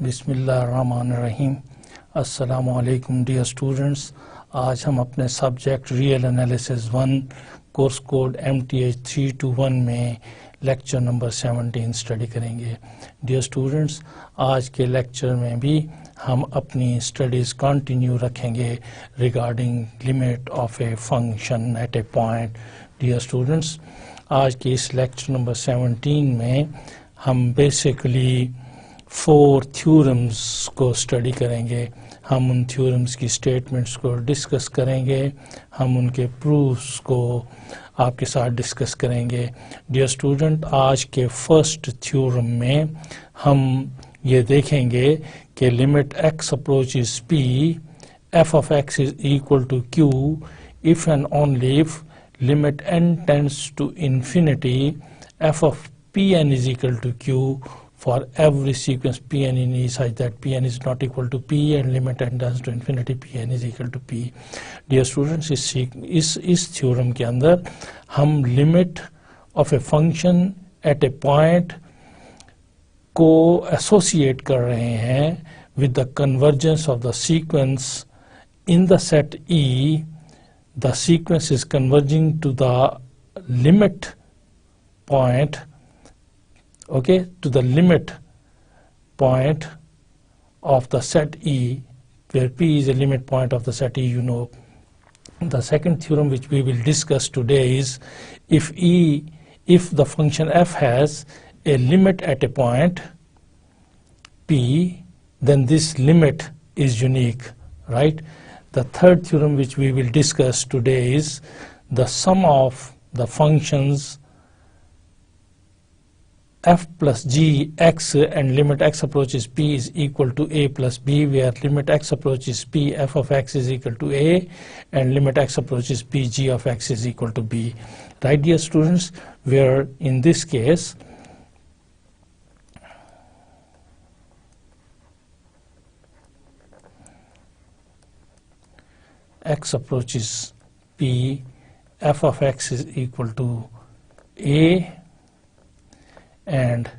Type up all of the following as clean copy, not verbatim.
बिस्मिल्लाहिर्रहमानिर्रहीम। अस्सलामु अलैकुम डियर स्टूडेंट्स। आज हम अपने subject real analysis 1 course code MTH 321 में लेक्चर नंबर 17 स्टडी करेंगे। डियर स्टूडेंट्स, आज के लेक्चर में भी हम अपनी स्टडीज़ कंटिन्यू रखेंगे regarding limit of a function at a point. Dear students, आज के इस लेक्चर नंबर 17 में हम बेसिकली 4 थ्योरम्स को स्टडी करेंगे। हम उन थ्योरम्स की स्टेटमेंट्स को डिस्कस करेंगे, हम उनके प्रूफ्स को आपके साथ डिस्कस करेंगे। डियर स्टूडेंट, आज के फर्स्ट थ्योरम में हम ये देखेंगे कि limit x approaches p, f of x is equal to q if and only if limit n tends to infinity, f of pn is equal to q for every sequence pn in E such that pn is not equal to p and limit n tends to infinity pn is equal to p. Dear students, इस theorem के अंदर हम limit of a function at a point को associate कर रहे हैं with the convergence of the sequence in the set E. The sequence is converging to the limit point, okay, to the limit point of the set E, where P is a limit point of the set E, you know. The second theorem which we will discuss today is if the function f has a limit at a point P, then this limit is unique, right? The third theorem which we will discuss today is the sum of the functions f plus g x and limit x approaches p is equal to a plus b, where limit x approaches p, f of x is equal to a, and limit x approaches p, g of x is equal to b. Right, dear students, where in this case x approaches p, f of x is equal to a, and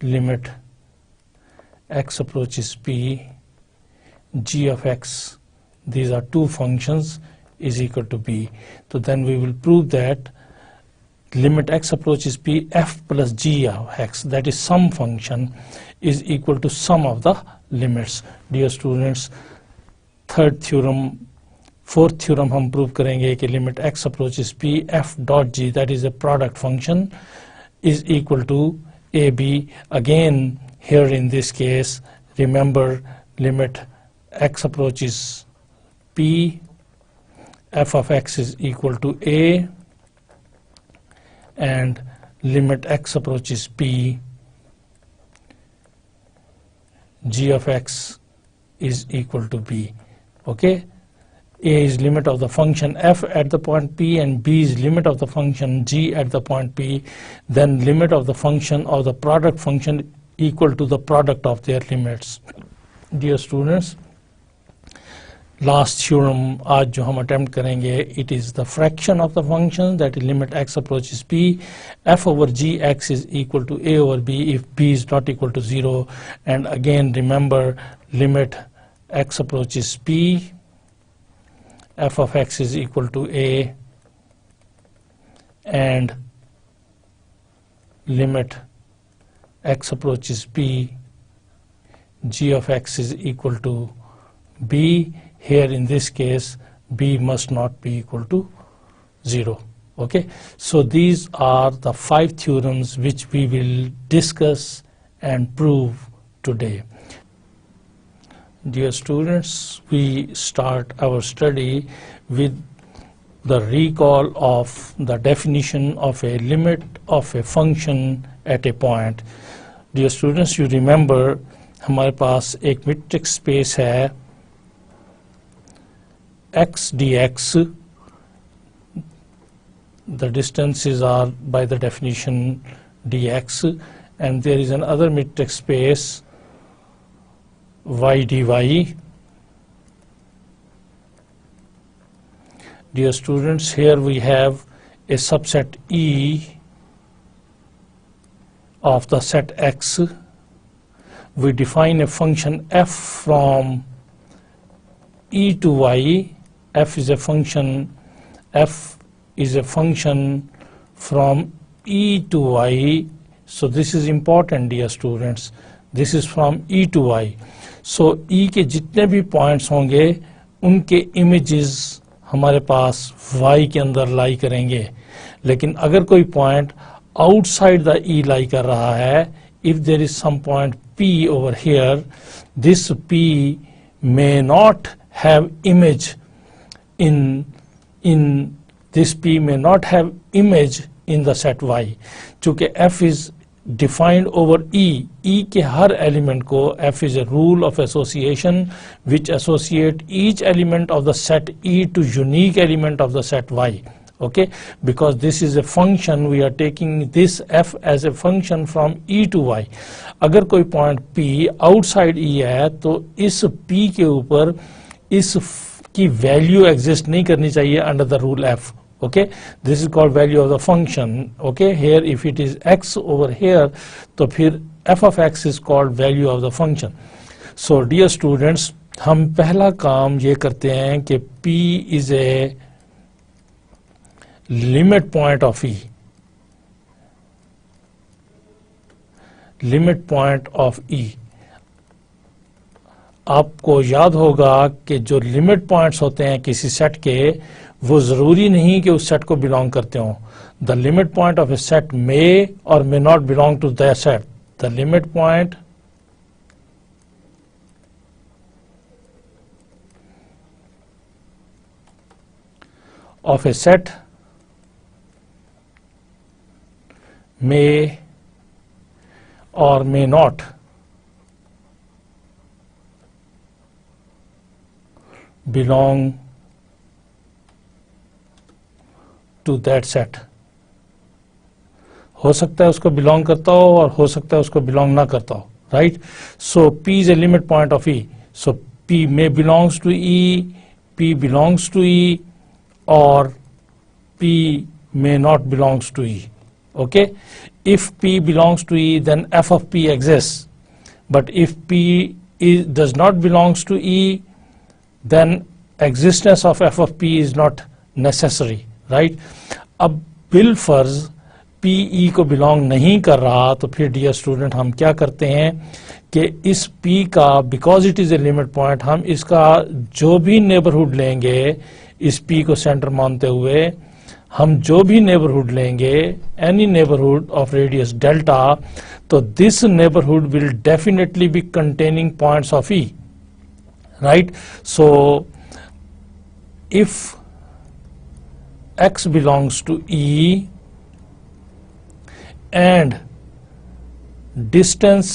limit x approaches p, g of x, these are two functions, is equal to b. So then we will prove that limit x approaches p, f plus g of x, that is some function, is equal to sum of the limits. Dear students, fourth theorem हम prove करेंगे कि limit x approaches p, f dot g, that is a product function, is equal to ab. Again, here in this case, remember limit x approaches p, f of x is equal to a, and limit x approaches p, g of x is equal to b. Okay, a is limit of the function f at the point p and b is limit of the function g at the point p. Then limit of the function or the product function equal to the product of their limits. Dear students, last theorem आज जो हम attempt करेंगे, it is the fraction of the function, that is limit x approaches p, f over g x is equal to a over b if b is not equal to 0. And again remember limit x approaches p, f of x is equal to a, and limit x approaches p, g of x is equal to b. Here in this case b must not be equal to 0. Okay, so these are the 5 theorems which we will discuss and prove today. Dear students, we start our study with the recall of the definition of a limit of a function at a point. Dear students, you remember हमारे पास एक metric space है x dx, the distances are by the definition dx, and there is another metric space y dy. Dear students, here we have a subset E of the set X we define a function f from e to y. F is a function from e to y. So this is important, dear students. This is from e to y. So e के जितने भी points होंगे उनके images हमारे पास y के अंदर लाई करेंगे. लेकिन अगर कोई पॉइंट आउटसाइड द e लाई कर रहा है, if there is some point p over here, this p may not have image in this p may not have image in the set y. चूंकि f is defined over e के हर element को f is a rule of association which associate each element of the set e to unique element of the set y. Okay, because this is a function, we are taking this f as a function from e to y. अगर कोई point p outside e है तो इस p के ऊपर इस की value exist नहीं करनी चाहिए under the rule f. Okay, this is called value of the function. Okay, here if it is x over here, तो फिर f of x is called value of the function. So dear students, हम पहला काम ये करते हैं कि p is a limit point of e. Limit point of e. आपको याद होगा कि जो लिमिट पॉइंट्स होते हैं किसी सेट के, वो जरूरी नहीं कि उस सेट को बिलोंग करते हों. The limit point of a set may or may not belong to the set. The limit point of a set may or may not belong to that set. हो सकता है उसको बिलोंग करता हो और हो सकता है उसको बिलोंग ना करता हो. Right. So p is a limit point of e. So p may belongs to e, p belongs to e, or p may not belongs to e. Okay, if p belongs to e, then f of p exists. But if p does not belongs to e, then existence of f of p is not necessary. Right. अब बिलफर्ज p e को belong नहीं कर रहा, तो फिर dear student हम क्या करते हैं कि इस p का, because it is a limit point, हम इसका जो भी नेबरहुड लेंगे इस p को सेंटर मानते हुए, हम जो भी नेबरहुड लेंगे, any neighbourhood of radius delta, तो this neighbourhood will definitely be containing points of E. Right. So if x belongs to E and distance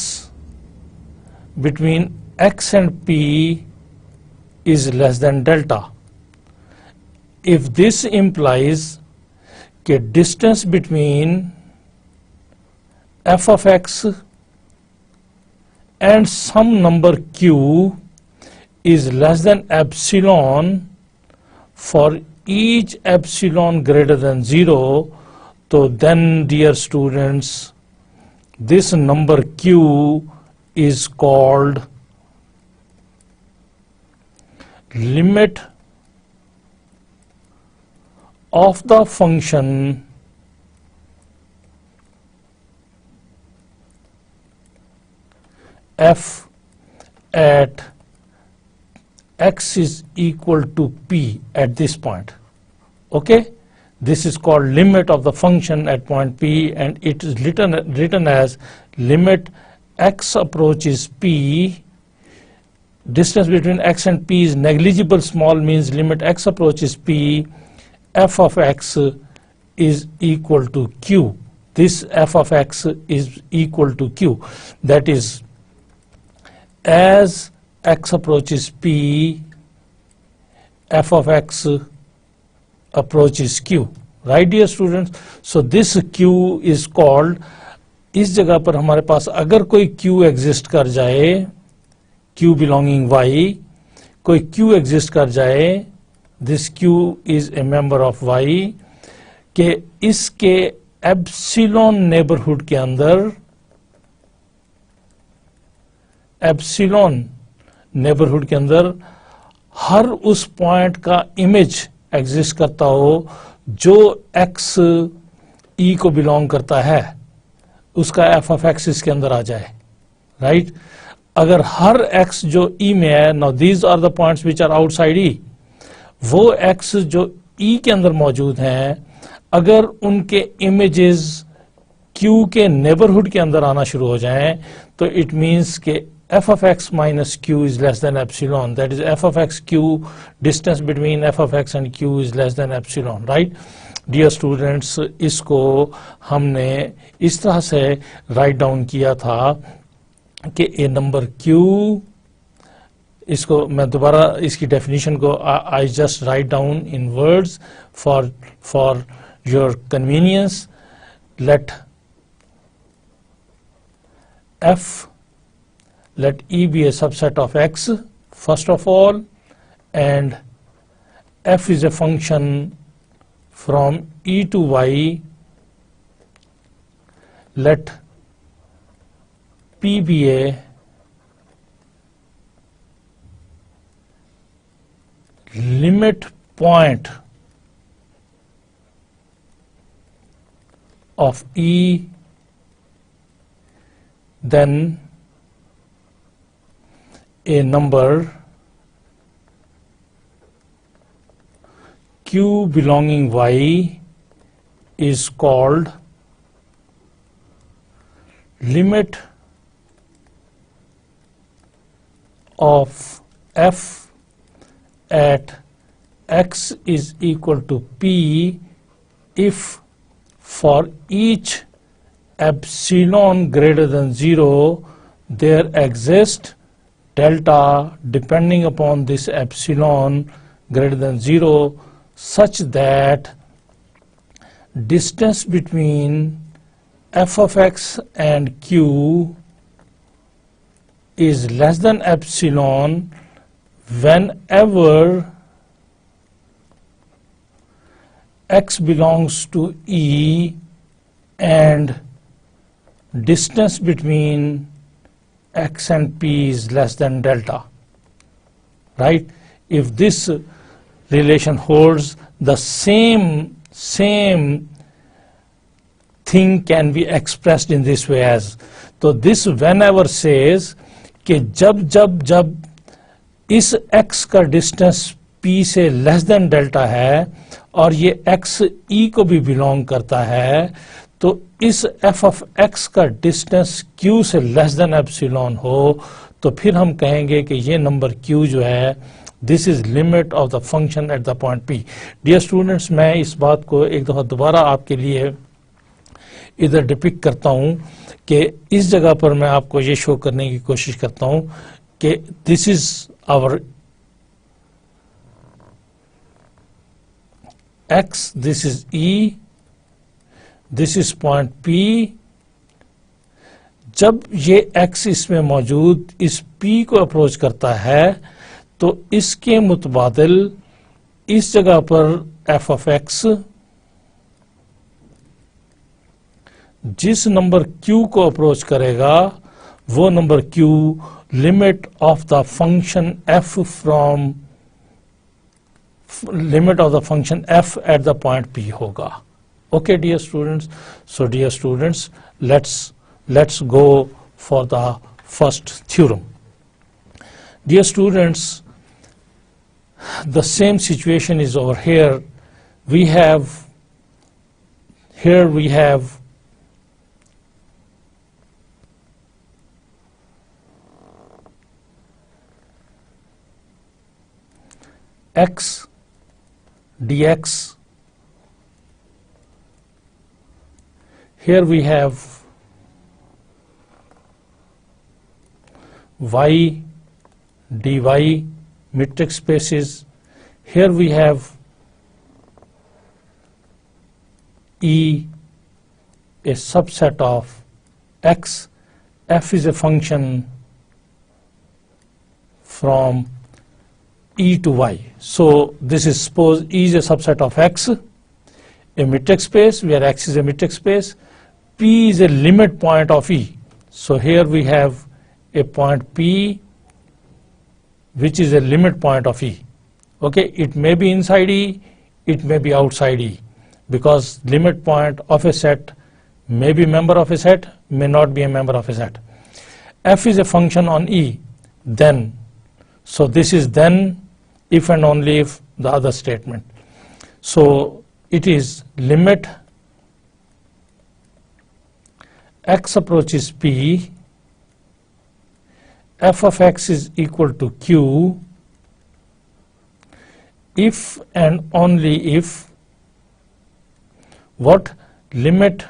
between x and P is less than delta, if this implies that distance between f of x and some number q is less than epsilon for each epsilon greater than 0, so then dear students, this number q is called limit of the function f at x is equal to p at this point. Okay, this is called limit of the function at point p, and it is written as limit x approaches p. Distance between x and p is negligible small, means limit x approaches p, f of x is equal to q. This f of x is equal to q. That is, as x approaches p, f of x approaches q. Right, dear students? So this q is called, इस जगह पर हमारे पास अगर कोई q exist कर जाए, q belonging y, कोई q exist कर जाए, this q is a member of y, के इसके एप्सिलॉन नेबरहुड के अंदर एप्सिलॉन नेबरहुड के अंदर हर उस पॉइंट का इमेज एग्जिस्ट करता हो जो एक्स ई को बिलोंग करता है, उसका एफ ऑफ एक्स इसके अंदर आ जाए, राइट। अगर हर एक्स जो ई में है, now these are the points which are outside E, वो एक्स जो ई के अंदर मौजूद हैं, अगर उनके इमेजेस क्यू के नेबरहुड के अंदर आना शुरू हो जाएं, तो इट मीन्स के f of x minus q is less than epsilon. That is f of x q, distance between f of x and q is less than epsilon, right? Dear students, इसको हमने इस तरह से write down किया था कि a number q, इसको मैं दोबारा इसकी डेफिनेशन को I just write down in words for your convenience. Let E be a subset of x first of all, and f is a function from e to y. Let p be a limit point of e, then a number q belonging y is called limit of f at x is equal to p if for each epsilon greater than 0 there exists delta depending upon this epsilon greater than 0 such that distance between f of x and q is less than epsilon whenever x belongs to E and distance between x and p is less than delta, right? If this relation holds, the same thing can be expressed in this way as, so this whenever says कि जब इस x का distance p से less than delta है और ये x e को भी बिलोंग करता है, तो इस f of x का डिस्टेंस q से लेस देन एप्सिलॉन हो, तो फिर हम कहेंगे कि ये नंबर q जो है this is limit of the function at the point p. Dear students, मैं इस बात को एक दफा दोबारा आपके लिए इधर डिपिक्ट करता हूं कि इस जगह पर मैं आपको ये शो करने की कोशिश करता हूं कि this is our x, this is E, this is point P. जब ये x इसमें मौजूद इस P को अप्रोच करता है तो इसके मुतबादिल इस जगह पर f of x जिस नंबर q को अप्रोच करेगा वो number q limit of the function f from limit of the function f at the point p होगा. Okay, dear students. So dear students, let's go for the first theorem. Dear students, the same situation is over here. We have x dx, here we have y dy metric spaces, here we have E, a subset of x, f is a function from E to y. So this is, suppose E is a subset of x, a metric space where x is a metric space, P is a limit point of E. So here we have a point P which is a limit point of E. Okay, it may be inside E, it may be outside E, because limit point of a set may be member of a set, may not be a member of a set. F is a function on E, then. So this is then, if and only if the other statement. So it is limit x approaches P, f of x is equal to Q, if and only if what? Limit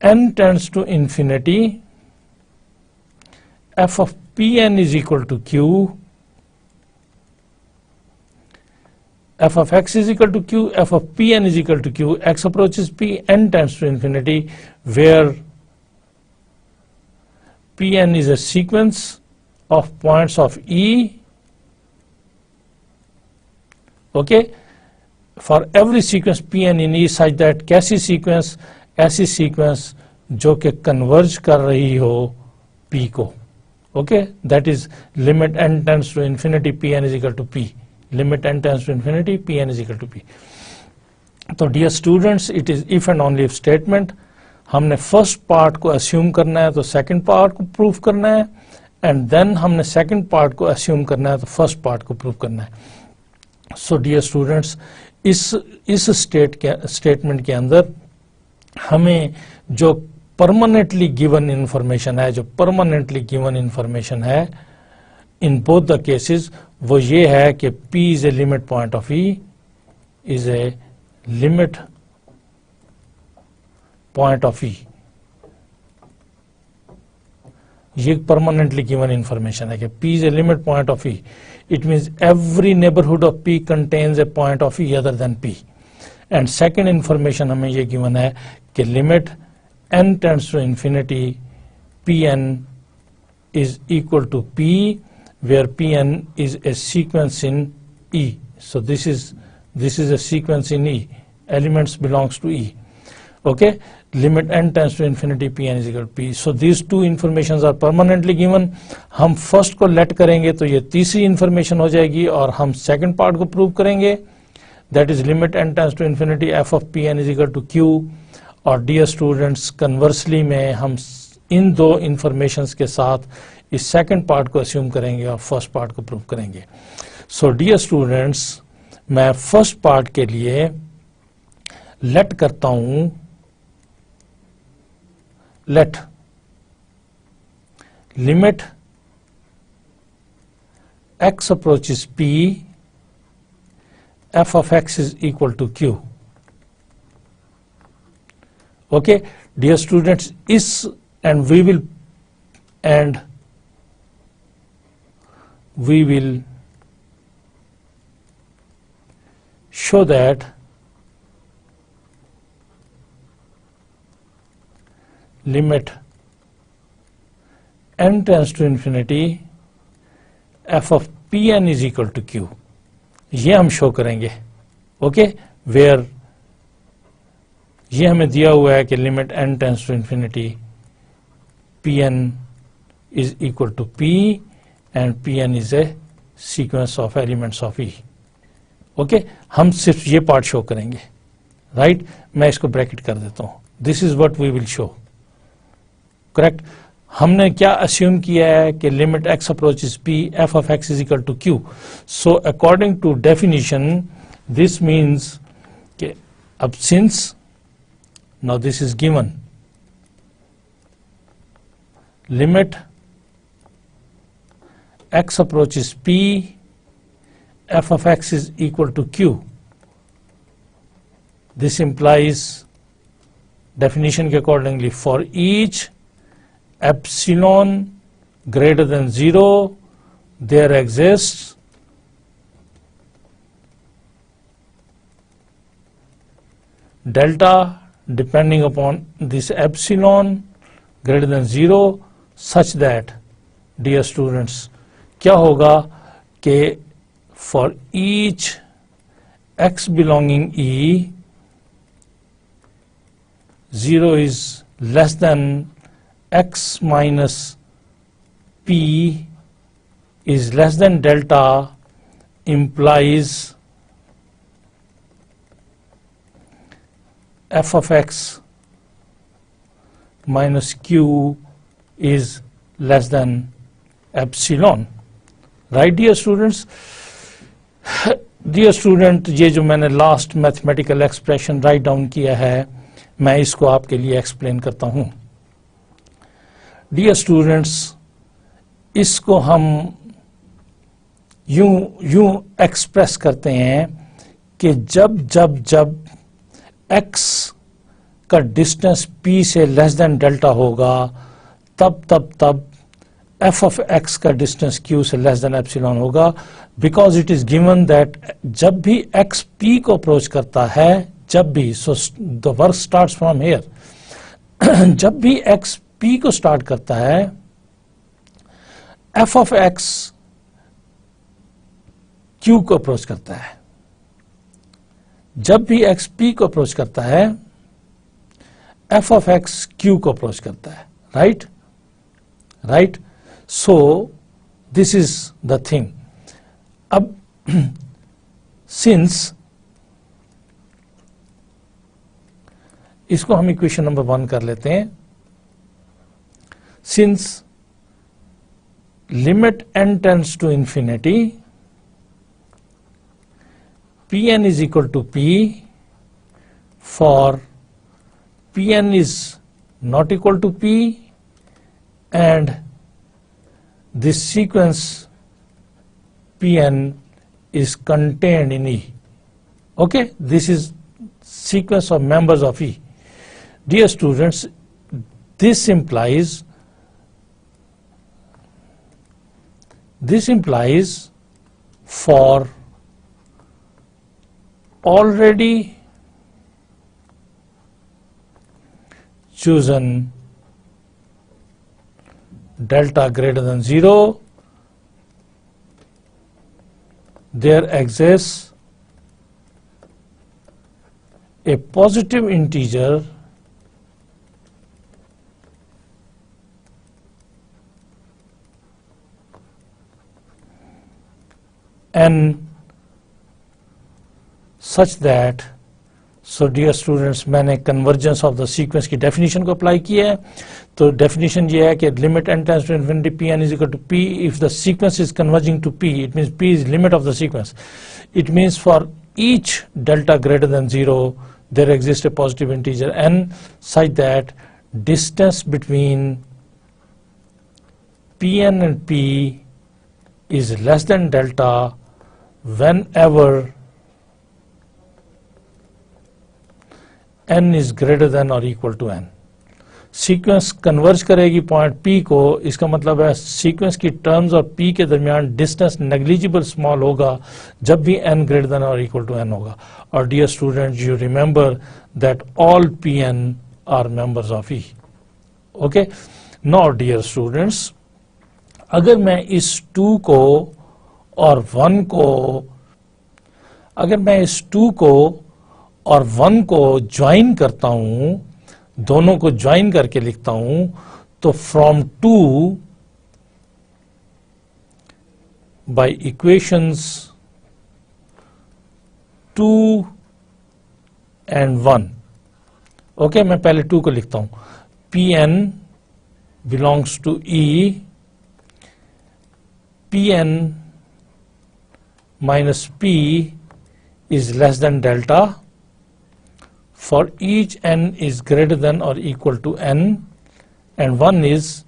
n tends to infinity, f of Pn is equal to Q, f of x is equal to Q, f of Pn is equal to Q, x approaches P, n tends to infinity, where Pn is a sequence of points of E. Okay, for every sequence Pn in E such that कैसी sequence, ऐसी sequence जो कि converge कर रही हो P को. Okay, that is limit n tends to infinity Pn is equal to P. Limit n tends to infinity Pn is equal to P. तो dear students, it is if and only if statement. हमने first part को assume करना है तो second part को prove करना है, and then हमने सेकंड पार्ट को अस्यूम करना है तो फर्स्ट पार्ट को प्रूव करना है. सो डियर स्टूडेंट्स, इस स्टेटमेंट के अंदर हमें जो परमानेंटली गिवन इंफॉर्मेशन है, जो परमानेंटली गिवन इंफॉर्मेशन है इन बोथ द केसेस, वो ये है कि P is a limit point of E, is a limit point of E. ये permanently given information है कि P is a limit point of E. It means every neighborhood of P contains a point of E other than P. And second information हमें ये given है कि limit n tends to infinity Pn is equal to P, where Pn is a sequence in E. So this is a sequence in E. Elements belongs to E. Okay, limit n tends to infinity Pn is equal to P. So these two informations are permanently given. हम first को late करेंगे तो ये तीसरी information हो जाएगी, और हम सेकंड पार्ट को प्रूव करेंगे, that is limit n tends to infinity f of Pn is equal to Q. और डियर स्टूडेंट्स, कन्वर्सली में हम इन दो इंफॉर्मेशंस के साथ इस सेकंड पार्ट को अस्यूम करेंगे और फर्स्ट पार्ट को प्रूव करेंगे. सो डियर स्टूडेंट्स, मैं फर्स्ट पार्ट के लिए लेट करता हूं, let limit x approaches P, f of x is equal to Q. Okay, dear students, and we will show that limit n tends to infinity f of Pn is equal to Q. ये हम show करेंगे. Okay, where ये हमें दिया हुआ है कि limit n tends to infinity Pn is equal to P and Pn is a sequence of elements of E. Okay, हम सिर्फ ये पार्ट शो करेंगे. राइट, मैं इसको ब्रैकेट कर देता हूं. This is what we will show. Correct. हमने क्या अस्यूम किया है कि limit x approaches P, f of x is equal to Q. So according to definition, this means कि अब since now this is given, limit x approaches P, f of x is equal to Q. This implies definition के accordingly for each epsilon greater than 0 there exists delta depending upon this epsilon greater than 0 such that, dear students, क्या होगा कि for each x belonging E, 0 is less than x minus p is less than delta implies f of x minus q is less than epsilon. Right, dear students? Dear student, ये जो मैंने last mathematical expression write down किया है, मैं इसको आपके लिए explain करता हूं. डियर स्टूडेंट्स, इसको हम यूं एक्सप्रेस करते हैं कि जब x का डिस्टेंस p से लेस देन डेल्टा होगा, तब f of x का डिस्टेंस q से लेस देन एप्सिलॉन होगा, because it is given that जब भी x p को अप्रोच करता है, जब भी, so the work starts from here, जब भी x p को स्टार्ट करता है, f of x q को अप्रोच करता है. जब भी x p को अप्रोच करता है, f of x q को अप्रोच करता है. Right. So this is the thing. अब सिंस इसको हम इक्वेशन नंबर 1 कर लेते हैं. Since limit n tends to infinity, Pn is equal to P for Pn is not equal to P and this sequence Pn is contained in E. Okay, this is sequence of members of E. Dear students, this implies for already chosen delta greater than 0, there exists a positive integer n such that, so dear students, मैंने convergence of the sequence की definition को apply किया है. तो definition ये है कि limit n tends to infinity P N is equal to P if the sequence is converging to p, it means p is limit of the sequence. It means for each delta greater than 0 there exists a positive integer n such that distance between pn and p is less than delta whenever n is greater than or equal to n. Sequence converge करेगी point p को, इसका मतलब है sequence की terms और p के दरमियान distance negligible small होगा जब भी n ग्रेटर देन और इक्वल टू n होगा. और dear student, you remember that all pn are members of E. Okay. Now dear students, अगर मैं इस 2 को और 1 को, अगर मैं इस 2 को और 1 को ज्वाइन करता हूं, दोनों को ज्वाइन करके लिखता हूं, तो from 2 by equations 2 and 1. Okay, मैं पहले 2 को लिखता हूं. Pn belongs to E. Pn minus P is less than delta for each n is greater than or equal to n, and 1 is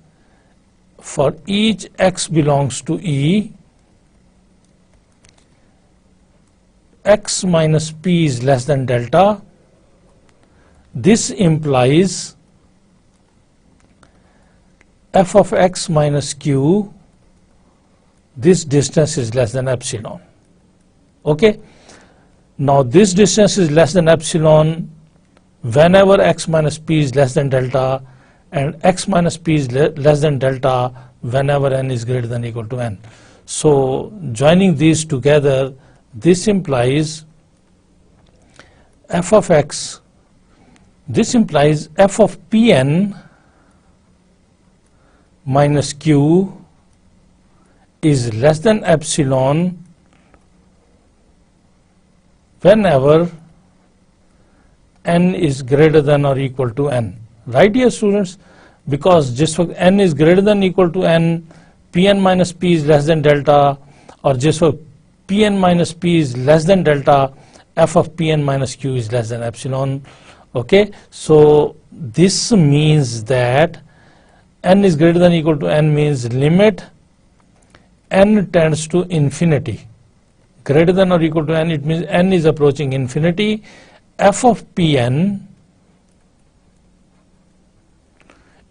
for each x belongs to E, x minus p is less than delta. This implies f of x minus q, this distance is less than epsilon. Okay. Now this distance is less than epsilon whenever x minus p is less than delta, and x minus p is less than delta whenever n is greater than or equal to n. So joining these together, this implies f of x, this implies f of Pn minus q is less than epsilon whenever n is greater than or equal to n. Right here students, because जिस वक्त n is greater than equal to n, pn minus p is less than delta, और जिस वक्त pn minus p is less than delta, f of pn minus q is less than epsilon. Okay, so this means that n is greater than equal to n means limit n tends to infinity. Greater than or equal to n, it means n is approaching infinity. F of pn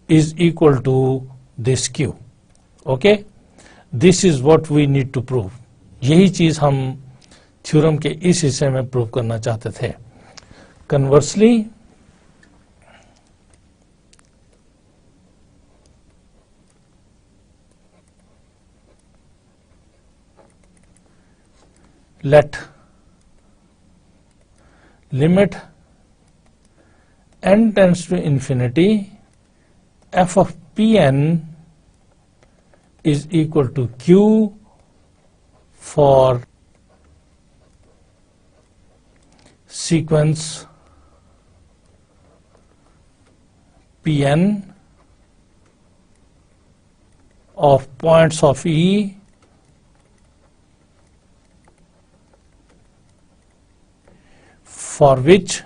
is equal to this q. Okay, this is what we need to prove. यही चीज हम theorem के इस हिस्से में prove करना चाहते थे. Conversely, let limit n tends to infinity, f of pn is equal to q for sequence Pn of points of E for which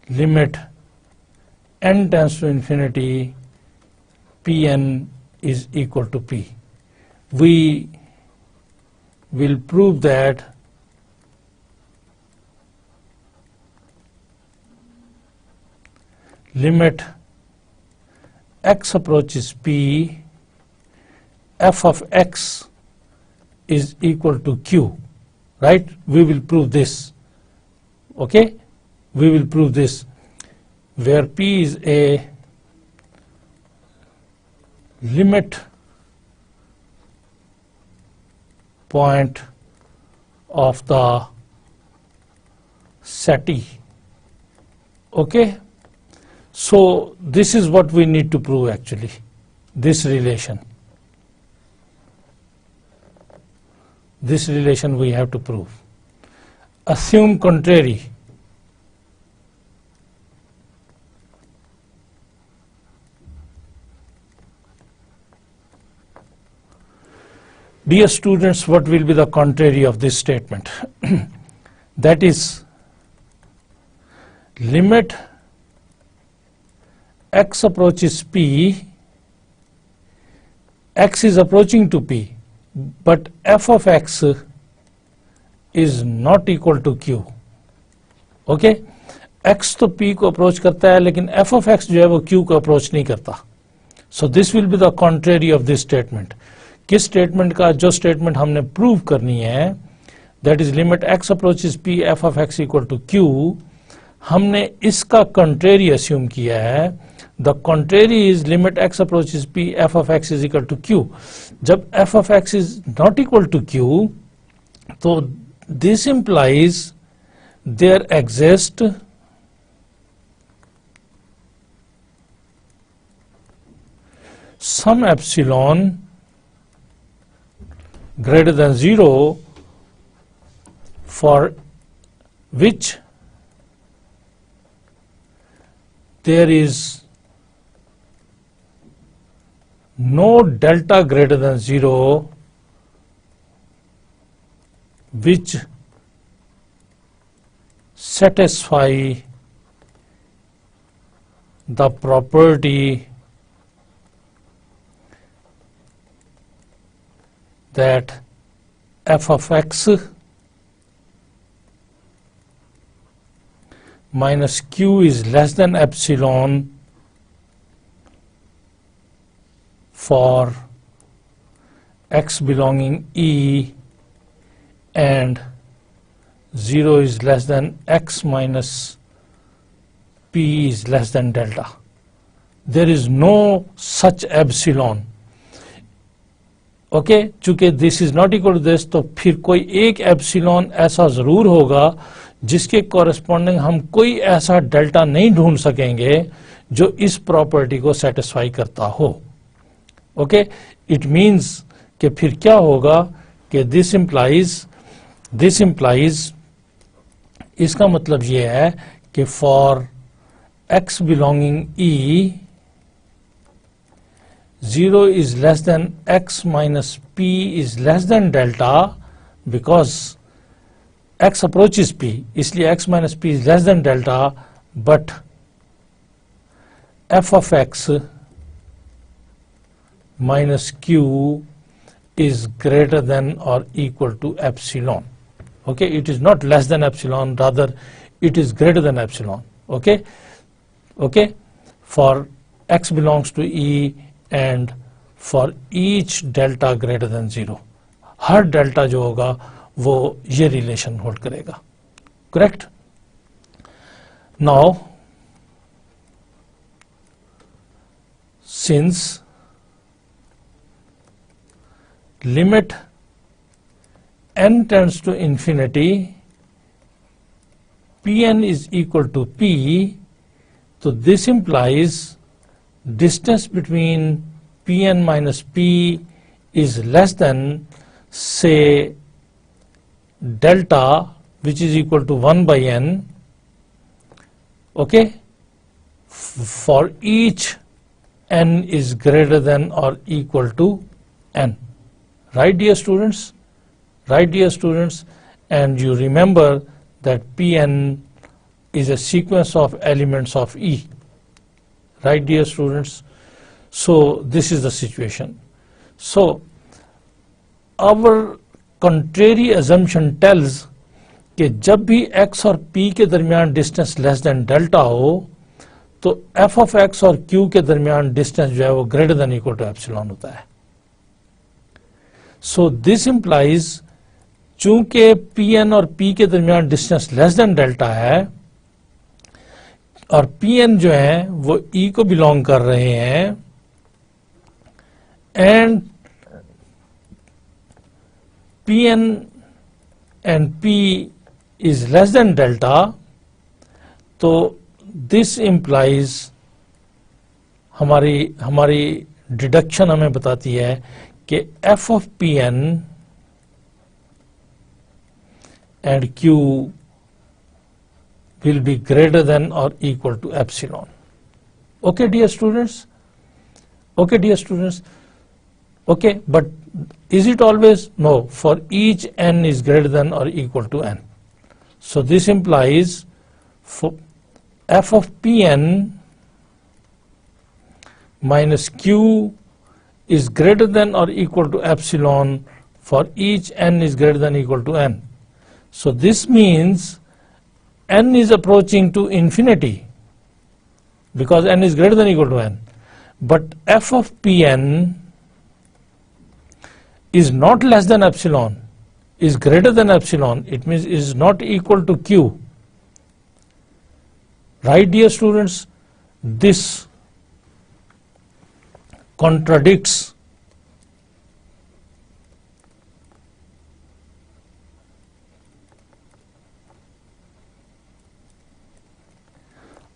limit n tends to infinity, Pn is equal to P. We will prove that limit x approaches P, f of x is equal to Q, right? We will prove this. Okay, we will prove this where P is a limit point of the set E. Okay, so this is what we need to prove actually, this relation. This relation we have to prove. Assume contrary. Dear students, what will be the contrary of this statement? That is, limit x approaches P, x is approaching to P, but f of x is not equal to Q. Okay, x तो P को approach करता है लेकिन f of x जो है वो Q को approach नहीं करता. So this will be the contrary of this statement. किस स्टेटमेंट का? जो स्टेटमेंट हमने प्रूव करनी है, that is limit x approaches P f of x equal to Q, हमने इसका कंट्रेरी अस्यूम किया है. The contrary is limit x approaches P f of x is equal to Q. जब f of x is not equal to Q, तो this implies there exist some epsilon greater than 0 for which there is no delta greater than 0 which satisfy the property that f of x minus q is less than epsilon for x belonging E and 0 is less than x minus p is less than delta. There is no such epsilon. चूंकि this is not equal to this, तो फिर कोई एक epsilon ऐसा जरूर होगा जिसके corresponding हम कोई ऐसा डेल्टा नहीं ढूंढ सकेंगे जो इस प्रॉपर्टी को सेटिस्फाई करता हो। ओके, इट मींस कि फिर क्या होगा कि दिस इंप्लाइज इसका मतलब ये है कि for x belonging E 0 is less than x minus p is less than delta because x approaches p, इसलिए x minus p is less than delta, but f of x minus q is greater than or equal to epsilon. Okay, it is not less than epsilon, rather it is greater than epsilon. Okay, okay, for x belongs to E and for each delta greater than 0, her delta जो होगा वो ये relation hold करेगा। Correct. Now since limit n tends to infinity, Pn is equal to P, so this implies distance between Pn minus P is less than, say, delta, which is equal to 1 by n, okay, for each n is greater than or equal to n. Right, dear students? Right, dear students? And you remember that Pn is a sequence of elements of E. Right, dear students? So this is the situation. So our contrary assumption tells कि जब भी x और p के दरमियान distance less then delta हो तो f of x और q के दरमियान डिस्टेंस जो है वो greater than equal to epsilon होता है। सो दिस इंप्लाइज चूंकि Pn और p के दरमियान डिस्टेंस लेस देन डेल्टा है और Pn जो है वो E को बिलोंग कर रहे हैं and Pn and P is less than delta, तो this implies हमारी डिडक्शन हमें बताती है कि f of Pn and Q will be greater than or equal to epsilon. Okay, dear students? Okay, dear students? Okay, but is it always? No, for each n is greater than or equal to n. So this implies for f of Pn minus Q is greater than or equal to epsilon for each n is greater than or equal to n. So this means n is approaching to infinity because n is greater than or equal to n. But f of Pn is not less than epsilon, is greater than epsilon. It means is not equal to Q. Right, dear students? This contradicts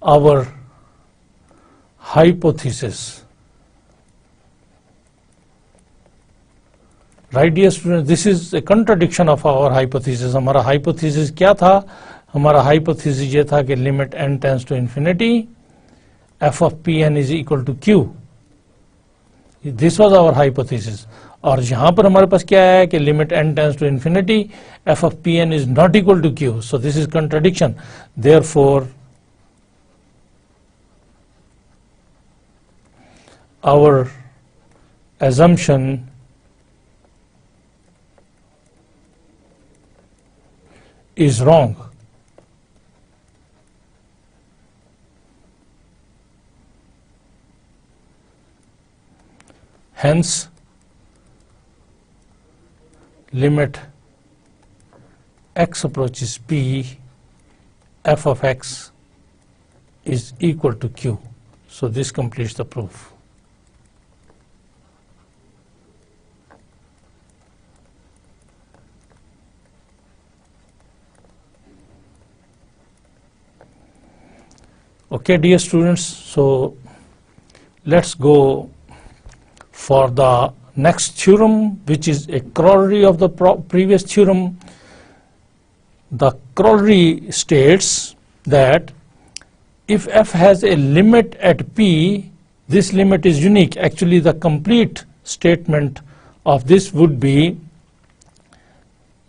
our hypothesis. Right, dear students? This is a contradiction of our hypothesis. हमारा hypothesis क्या था? हमारा hypothesis ये था कि limit n tends to infinity, f of Pn is equal to Q. This was our hypothesis. और यहाँ पर हमारे पास क्या है कि limit n tends to infinity, f of Pn is not equal to Q. So this is contradiction. Therefore, our assumption is wrong. Hence, limit x approaches P, f of x is equal to Q. So this completes the proof. Okay, dear students, so let's go for the next theorem, which is a corollary of the previous theorem. The corollary states that if f has a limit at p, this limit is unique. Actually, the complete statement of this would be,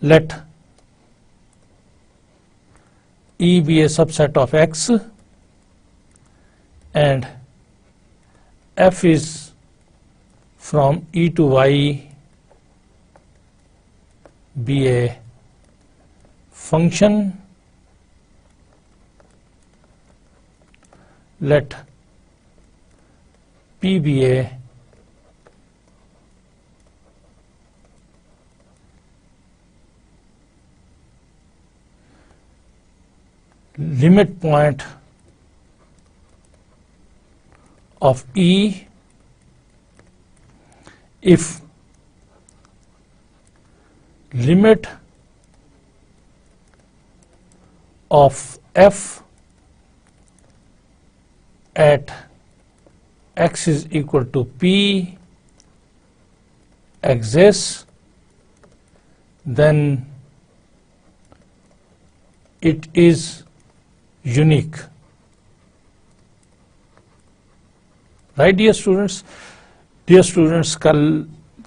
let E be a subset of X and f is from E to Y be a function, let P be a limit point of E if limit of f at x is equal to p exists, then it is unique. Right, dear students? Dear students, कल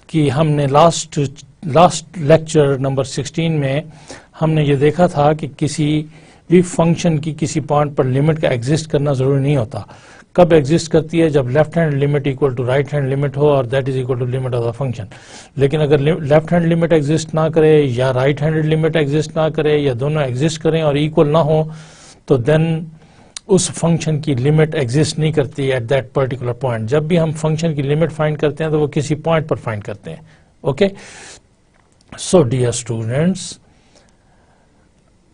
की हमने last lecture number 16 में हमने ये देखा था कि किसी भी फंक्शन की किसी पॉइंट पर लिमिट का एग्जिस्ट करना जरूरी नहीं होता. कब एग्जिस्ट करती है? जब left hand limit equal to right hand limit हो और that is equal to limit of the function. लेकिन अगर लेफ्ट हैंड लिमिट एग्जिस्ट ना करे या राइट हैंड लिमिट एग्जिस्ट ना करे या दोनों एग्जिस्ट करें और इक्वल ना हो, तो देन उस फंक्शन की लिमिट एग्जिस्ट नहीं करती एट दैट पर्टिकुलर पॉइंट. जब भी हम फंक्शन की लिमिट फाइंड करते हैं तो वो किसी पॉइंट पर फाइंड करते हैं. ओके, सो डियर स्टूडेंट्स,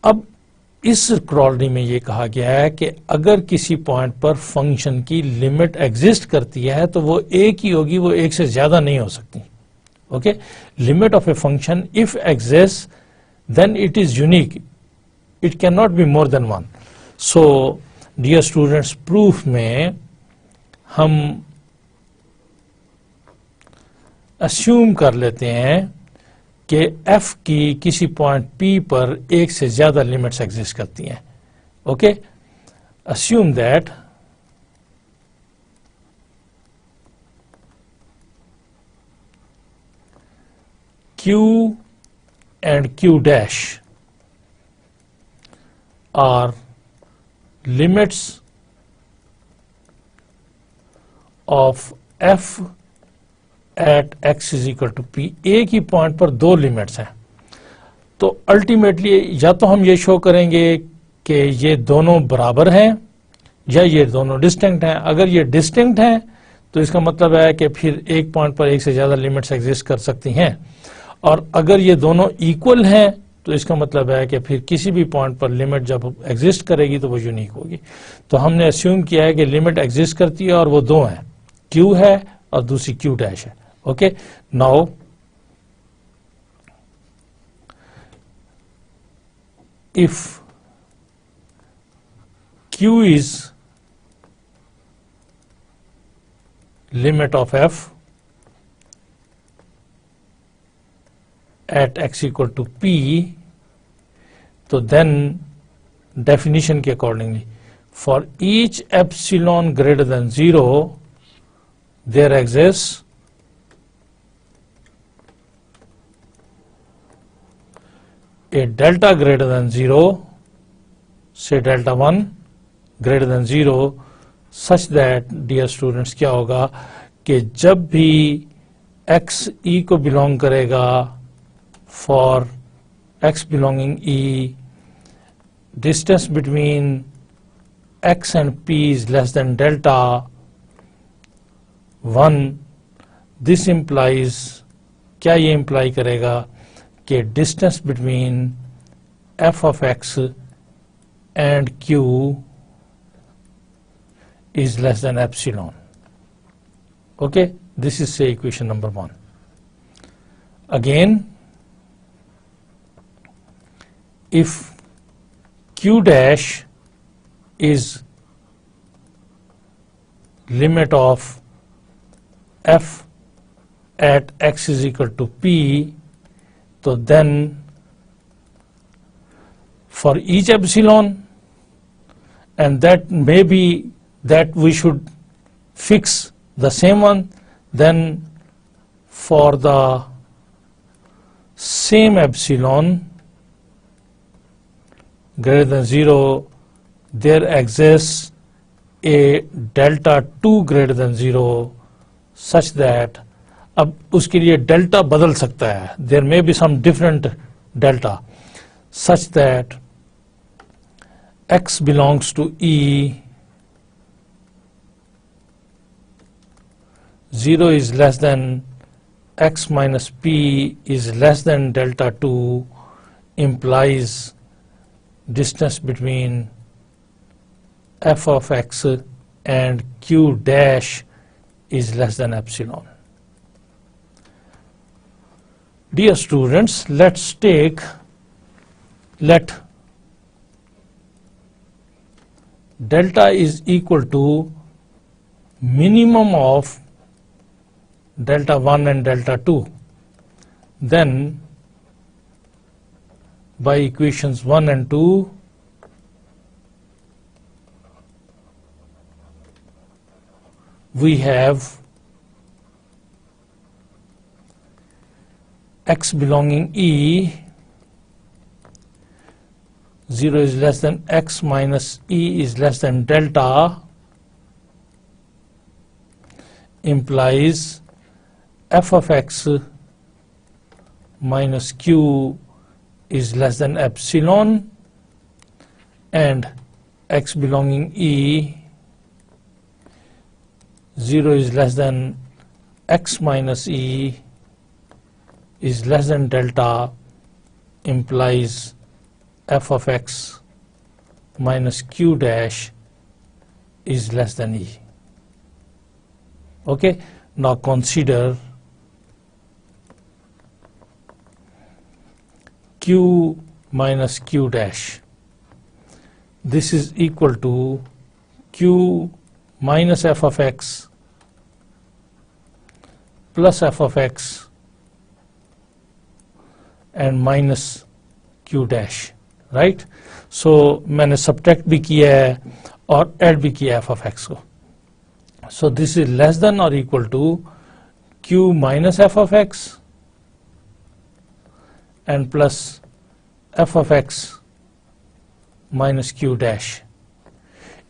अब इस क्रॉलरी में ये कहा गया है कि अगर किसी पॉइंट पर फंक्शन की लिमिट एग्जिस्ट करती है तो वो एक ही होगी, वो एक से ज्यादा नहीं हो सकती. Okay, limit of a function if exist then it is unique, it can not be more than one. So dear students, proof में हम अस्यूम कर लेते हैं कि f की किसी पॉइंट p पर एक से ज्यादा लिमिट्स एग्जिस्ट करती हैं. Okay, assume that q and q dash are limits of f at x is equal to p. एक ही पॉइंट पर दो लिमिट्स हैं, तो अल्टीमेटली या तो हम ये शो करेंगे कि ये दोनों बराबर हैं या ये दोनों डिस्टिंक्ट हैं. अगर ये डिस्टिंक्ट हैं तो इसका मतलब है कि फिर एक पॉइंट पर एक से ज्यादा लिमिट्स एग्जिस्ट कर सकती हैं, और अगर ये दोनों इक्वल हैं तो इसका मतलब है कि फिर किसी भी पॉइंट पर लिमिट जब एग्जिस्ट करेगी तो वो यूनिक होगी. तो हमने अस्यूम किया है कि लिमिट एग्जिस्ट करती है और वो दो हैं, q है और दूसरी q डैश है. Okay, now if q is limit of f at x equal to p, तो then definition के accordingly for each epsilon greater than 0 there exists a delta greater than 0, say delta 1 greater than 0, such that dear students क्या होगा कि जब भी x e को belong करेगा for x belonging e, distance between x and p is less than delta 1. This implies, क्या ये imply करेगा कि distance between f of x and q is less than epsilon. Okay, this is say equation number 1. Again, if q dash is limit of f at x is equal to p, so then for each epsilon, and that may be that we should fix the same one, then for the same epsilon greater than 0, there exists a delta 2 greater than 0 such that, अब उसके लिए delta बदल सकता है, there may be some different delta such that x belongs to E, 0 is less than x minus p is less than delta 2, implies distance between f of x and q dash is less than epsilon. Dear students, let delta is equal to minimum of delta 1 and delta 2. Then by equations 1 and 2, we have x belonging E, 0 is less than x minus E is less than delta, implies f of x minus q is less than epsilon, and x belonging E, 0 is less than x minus E is less than delta, implies f of x minus q dash is less than E. Okay, now consider q minus q dash. This is equal to q minus f of x plus f of x and minus q dash, right? So मैंने subtract भी किया है और add भी किया f of x को. So this is less than or equal to q minus f of x and plus f of x minus q dash.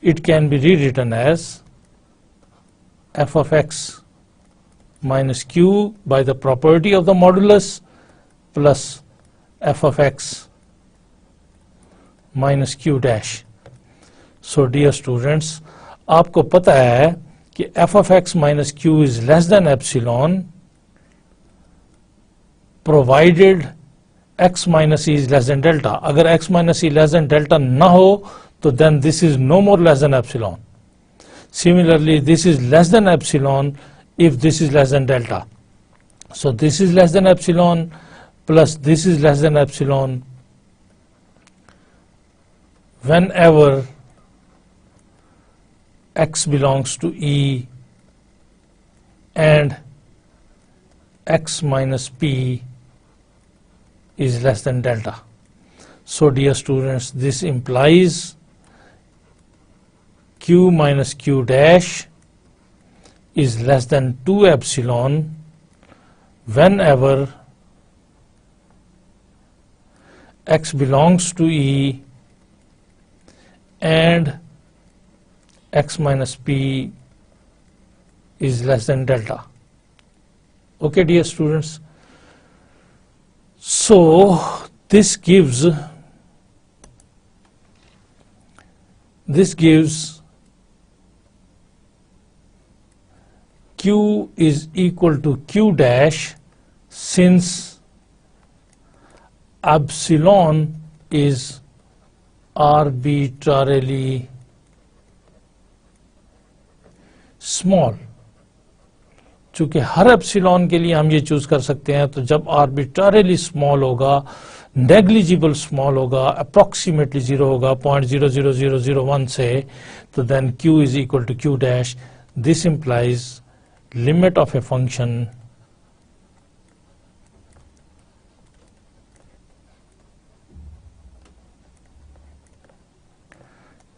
It can be rewritten as f of x minus q by the property of the modulus plus f of x minus q dash. So dear students, आपको पता है कि f of x minus q is less than epsilon provided x minus e is less than delta. अगर x minus e less than delta ना हो तो then this is no more less than epsilon. Similarly, this is less than epsilon if this is less than delta. So this is less than epsilon plus this is less than epsilon whenever x belongs to E and x minus p is less than delta. So dear students, this implies q minus q dash is less than 2 epsilon whenever x belongs to E and x minus p is less than delta. Okay, dear students. So this gives q is equal to q dash since epsilon is arbitrarily small. चूंकि हर epsilon के लिए हम ये choose कर सकते हैं, तो जब आर्बिट्रारीली स्मॉल होगा, नेग्लिजिबल स्मॉल होगा, अप्रोक्सीमेटली 0 होगा 0.00001 से, तो then q is equal to q dash. This implies limit of a function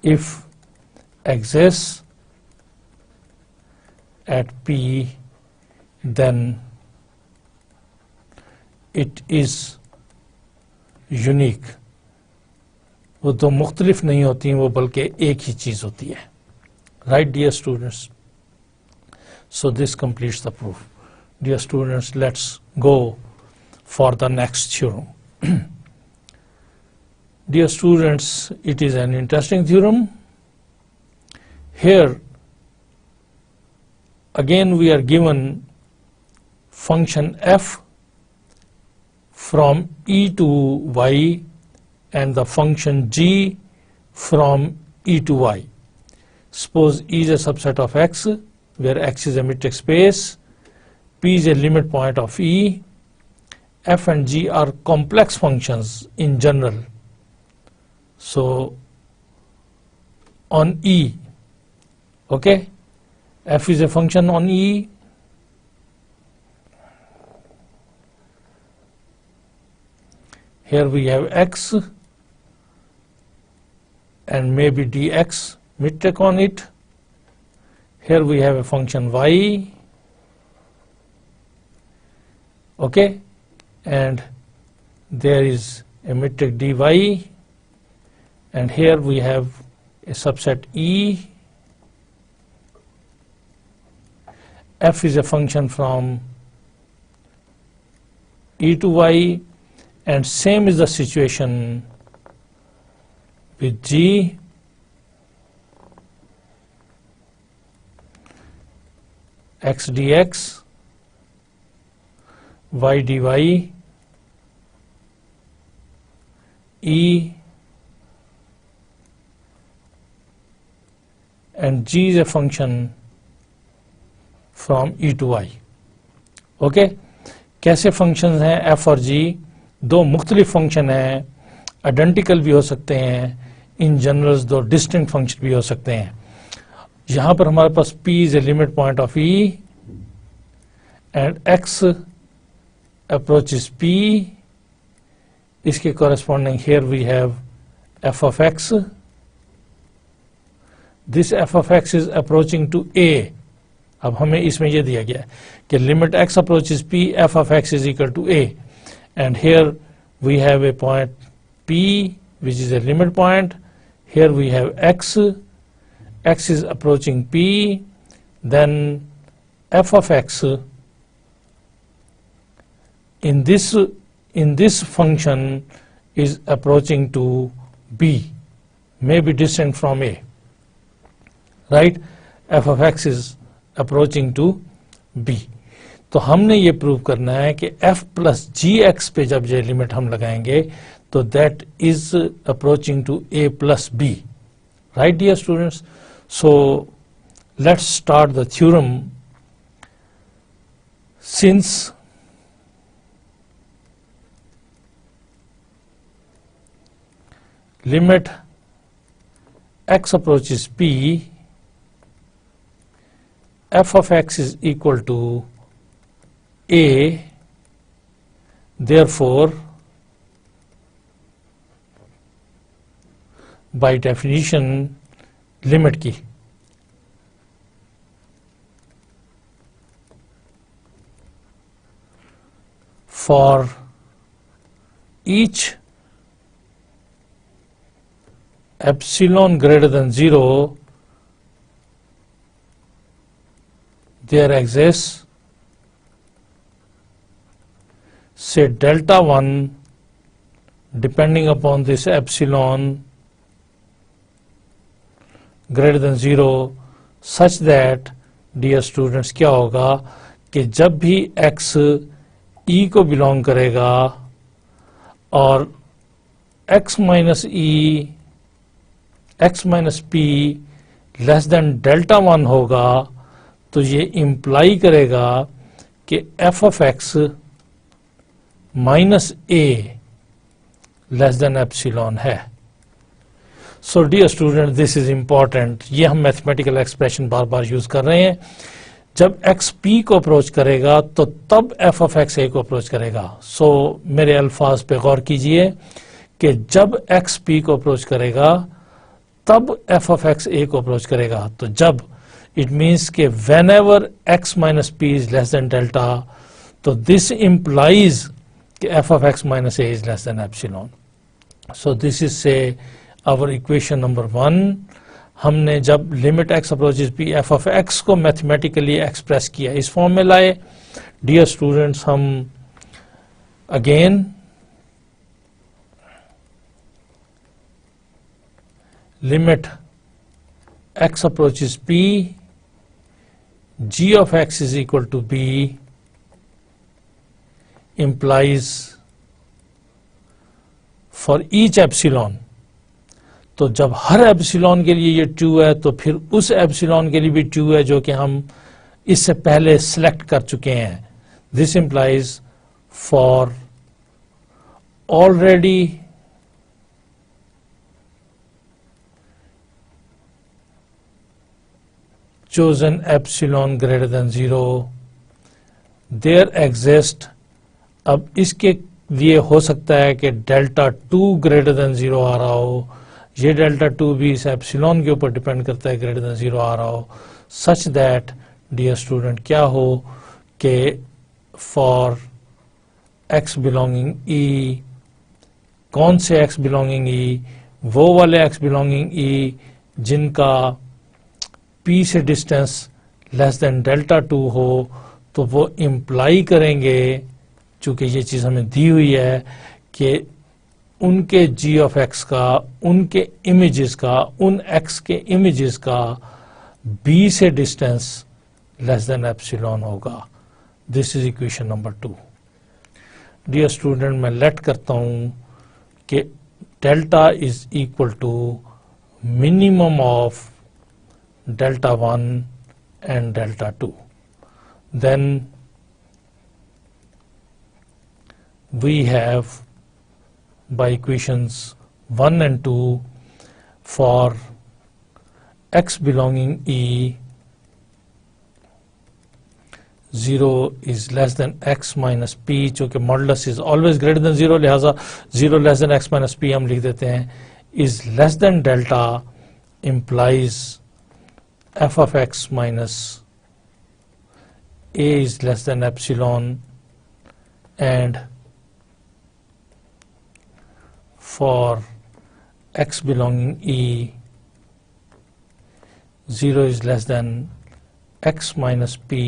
if exists at P, then it is unique. वो दो मुख्तलिफ नहीं होती हैं, वो बल्कि एक ही चीज़ होती है. Right, dear students? So this completes the proof. Dear students, let's go for the next theorem. Dear students, it is an interesting theorem. Here again we are given function f from e to y and the function g from e to y. Suppose E is a subset of X, where X is a metric space, P is a limit point of E, F and G are complex functions in general. So on E, okay, F is a function on E, here we have X and maybe dx metric on it. Here we have a function y, okay, and there is a metric dy, and here we have a subset E. F is a function from E to y, and same is the situation with G. X dx, y dy, E, and G is a function from E to y. Okay? कैसे functions हैं f और g? दो मुख्तलिफ function हैं, identical भी हो सकते हैं, इन जनरल्स दो डिस्टिंक्ट फंक्शन भी हो सकते हैं. यहाँ पर हमारे पास P is a limit point of E and X approaches P. इसके corresponding here we have f of x. This f of x is approaching to A. अब हमें इसमें ये दिया गया है कि limit x approaches P, f of x is equal to A. And here we have a point P which is a limit point. Here we have x. X is approaching P, then f of x in this function is approaching to B, may be distant from A, right? F of x is approaching to B. तो हमने ये prove करना है कि f plus gx पे जब ये limit हम लगाएंगे तो that is approaching to A plus B, right, dear students? So let's start the theorem. Since limit x approaches P, f of x is equal to A, therefore by definition limit की for each epsilon greater than 0 there exists say delta 1 depending upon this epsilon greater than 0 such that, dear students, क्या होगा कि जब भी x e को belong करेगा और x minus e, x minus p less than delta 1 होगा तो ये इम्प्लाई करेगा कि f of x minus a less than epsilon है. So dear student, this is important. ये हम मैथमेटिकल एक्सप्रेशन बार बार यूज कर रहे हैं। जब x p को अप्रोच करेगा तो तब f ऑफ x a को अप्रोच करेगा। सो मेरे अल्फाज पे गौर कीजिए कि जब x p को अप्रोच करेगा तब f ऑफ x a को अप्रोच करेगा। तो जब इट मीन्स के when ever x minus P is less then delta, तो दिस इंप्लाइज कि f of x minus a is less than epsilon. So this is say our equation number 1. हमने जब limit x approaches p f of x को mathematically express किया, इस form में लाए। Dear students, हम again limit x approaches p, g of x is equal to b implies for each epsilon। तो जब हर एप्सिलॉन के लिए ये ट्रू है तो फिर उस एप्सिलॉन के लिए भी ट्रू है जो कि हम इससे पहले सिलेक्ट कर चुके हैं। This implies for already chosen epsilon greater than 0 there exist। अब इसके लिए हो सकता है कि डेल्टा 2 ग्रेटर देन 0 आ रहा हो, ये डेल्टा 2 भी इस एप्सिलॉन के ऊपर डिपेंड करता है, ग्रेटर देन 0 आ रहा हो, सच दैट डियर स्टूडेंट क्या हो कि फॉर x बिलोंगिंग e, कौन से x बिलोंगिंग e, वो वाले x बिलोंगिंग e जिनका p से डिस्टेंस लेस देन डेल्टा 2 हो, तो वो इम्प्लाई करेंगे, चूंकि ये चीज हमें दी हुई है कि उनके g ऑफ x का, उनके इमेजेस का, उन x के इमेजेस का b से डिस्टेंस लेस देन एप्सिलॉन होगा। This is equation number 2। Dear student, मैं लेट करता हूं कि delta is equal to minimum of delta 1 and delta 2। Then we have by equations 1 and 2 for x belonging E 0 is less than x minus p, चूँकि modulus is always greater than 0, लिहाजा 0 less than x minus p हम लिख देते हैं, is less than delta implies f of x minus a is less than epsilon, and for x belonging E 0 is less than x minus p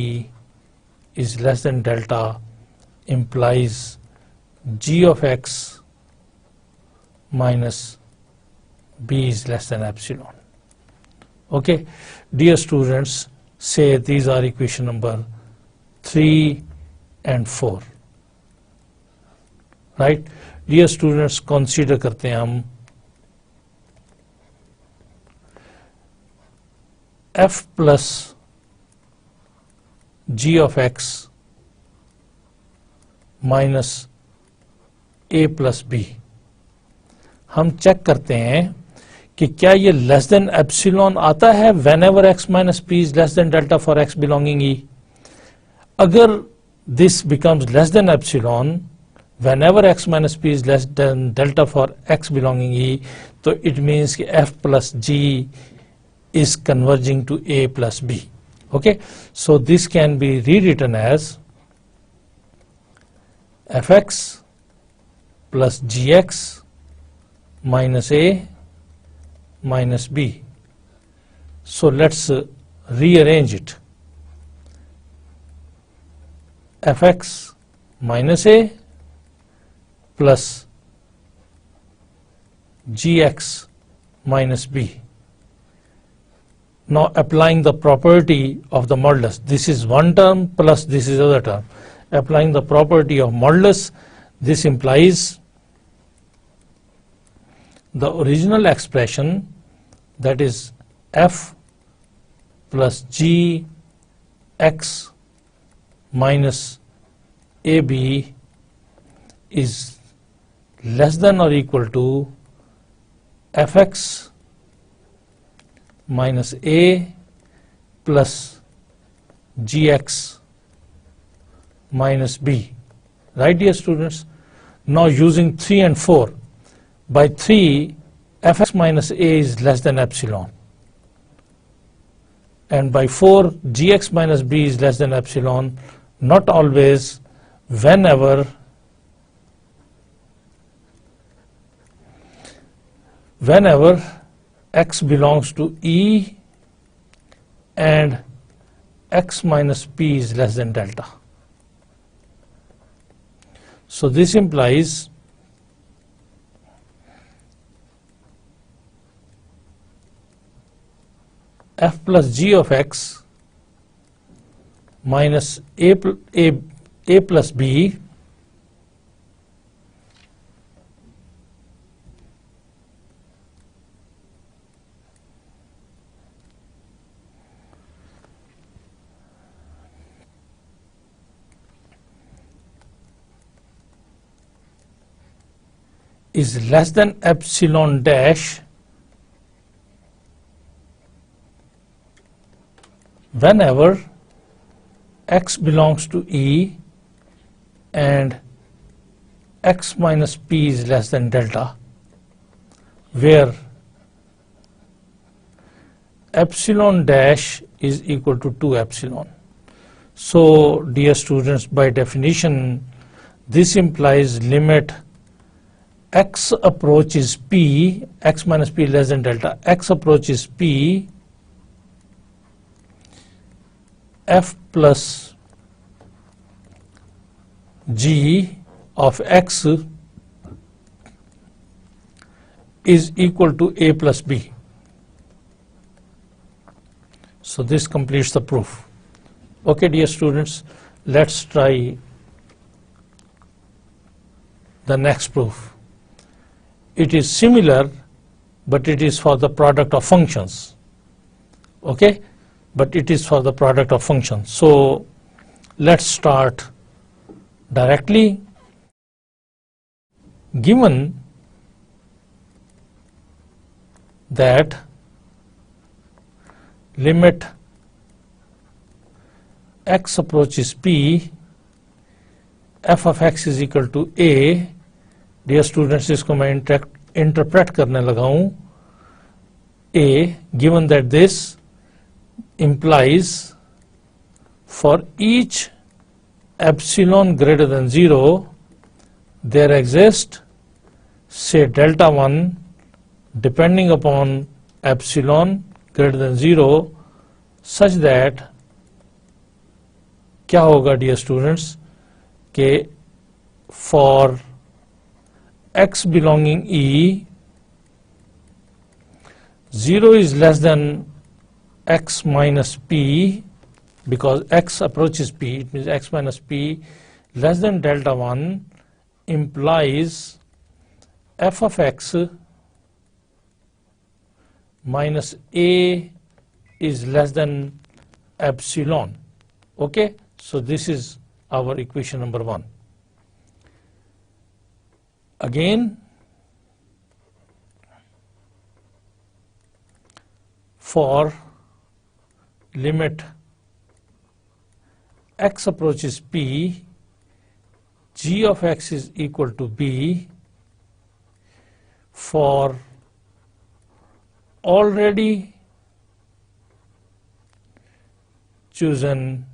is less than delta implies g of x minus b is less than epsilon. Okay, dear students, say these are equation number 3 and 4, right? Dear students, consider करते हैं हम f plus g of x minus a plus b। हम check करते हैं कि क्या ये less than epsilon आता है when ever x minus P is less then delta for x belonging e। अगर this becomes less than epsilon whenever x minus p is less than delta for x belonging E, so it means f plus g is converging to a plus b. Okay, so this can be rewritten as fx plus gx minus a minus b. So let's rearrange it. Fx minus a plus gx minus b. Now applying the property of the modulus, this is one term plus this is other term. Applying the property of modulus, this implies the original expression, that is f plus g x minus ab is less than or equal to fx minus a plus gx minus b. Right, dear students? Now using 3 and 4, by 3 fx minus a is less than epsilon, and by 4 gx minus b is less than epsilon. Not always. Whenever x belongs to E and x minus p is less than delta. So this implies f plus g of x minus a plus b is less than epsilon dash whenever x belongs to E and x minus p is less than delta, where epsilon dash is equal to 2 epsilon. So dear students, by definition this implies limit x approaches p, x minus p less than delta, x approaches p, f plus g of x is equal to a plus b. So this completes the proof. Okay, dear students, let's try the next proof. It is similar, but it is for the product of functions. Okay, but it is for the product of functions. So let's start directly. Given that limit x approaches p, f of x is equal to a. Dear students, इसको मैं interpret करने लगा हूं. A, given that this implies for each epsilon greater than 0 there exists, say, delta 1 depending upon epsilon greater than 0, such that क्या होगा dear students कि for x belonging E, 0 is less than x minus p, because x approaches p, it means x minus p less than delta 1 implies f of x minus a is less than epsilon. Okay, so this is our equation number 1. Again, for limit x approaches p, g of x is equal to b, for already chosen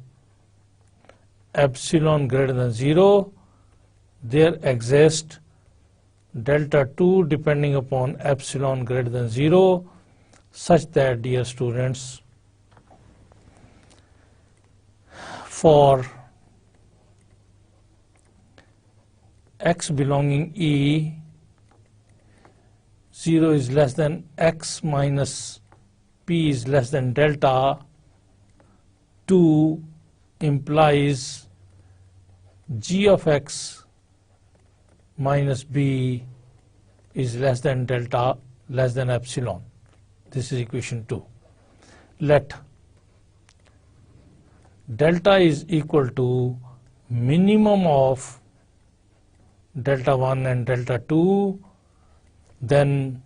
epsilon greater than 0, there exists delta 2 depending upon epsilon greater than 0, such that, dear students, for x belonging E, 0 is less than x minus p is less than delta 2 implies g of x minus b is less than delta less than epsilon. This is equation 2. Let delta is equal to minimum of delta 1 and delta 2, then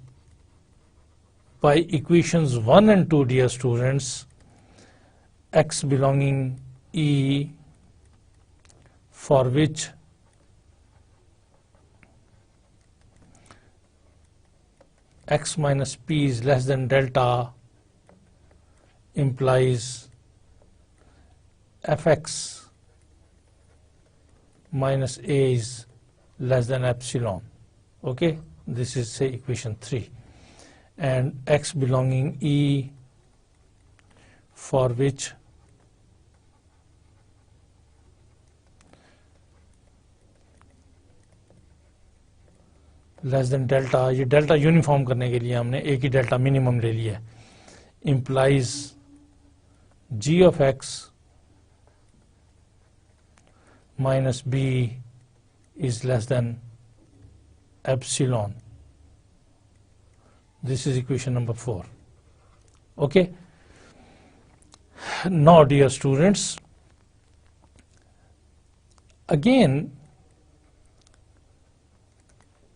by equations 1 and 2, dear students, x belonging E for which x minus p is less than delta implies fx minus a is less than epsilon. Okay, this is say equation 3. And x belonging E for which less than delta, ये delta uniform करने के लिए हमने एक ही delta minimum ले लिया है, implies g of x minus b is less than epsilon. This is equation number 4. Okay. Now, dear students, again,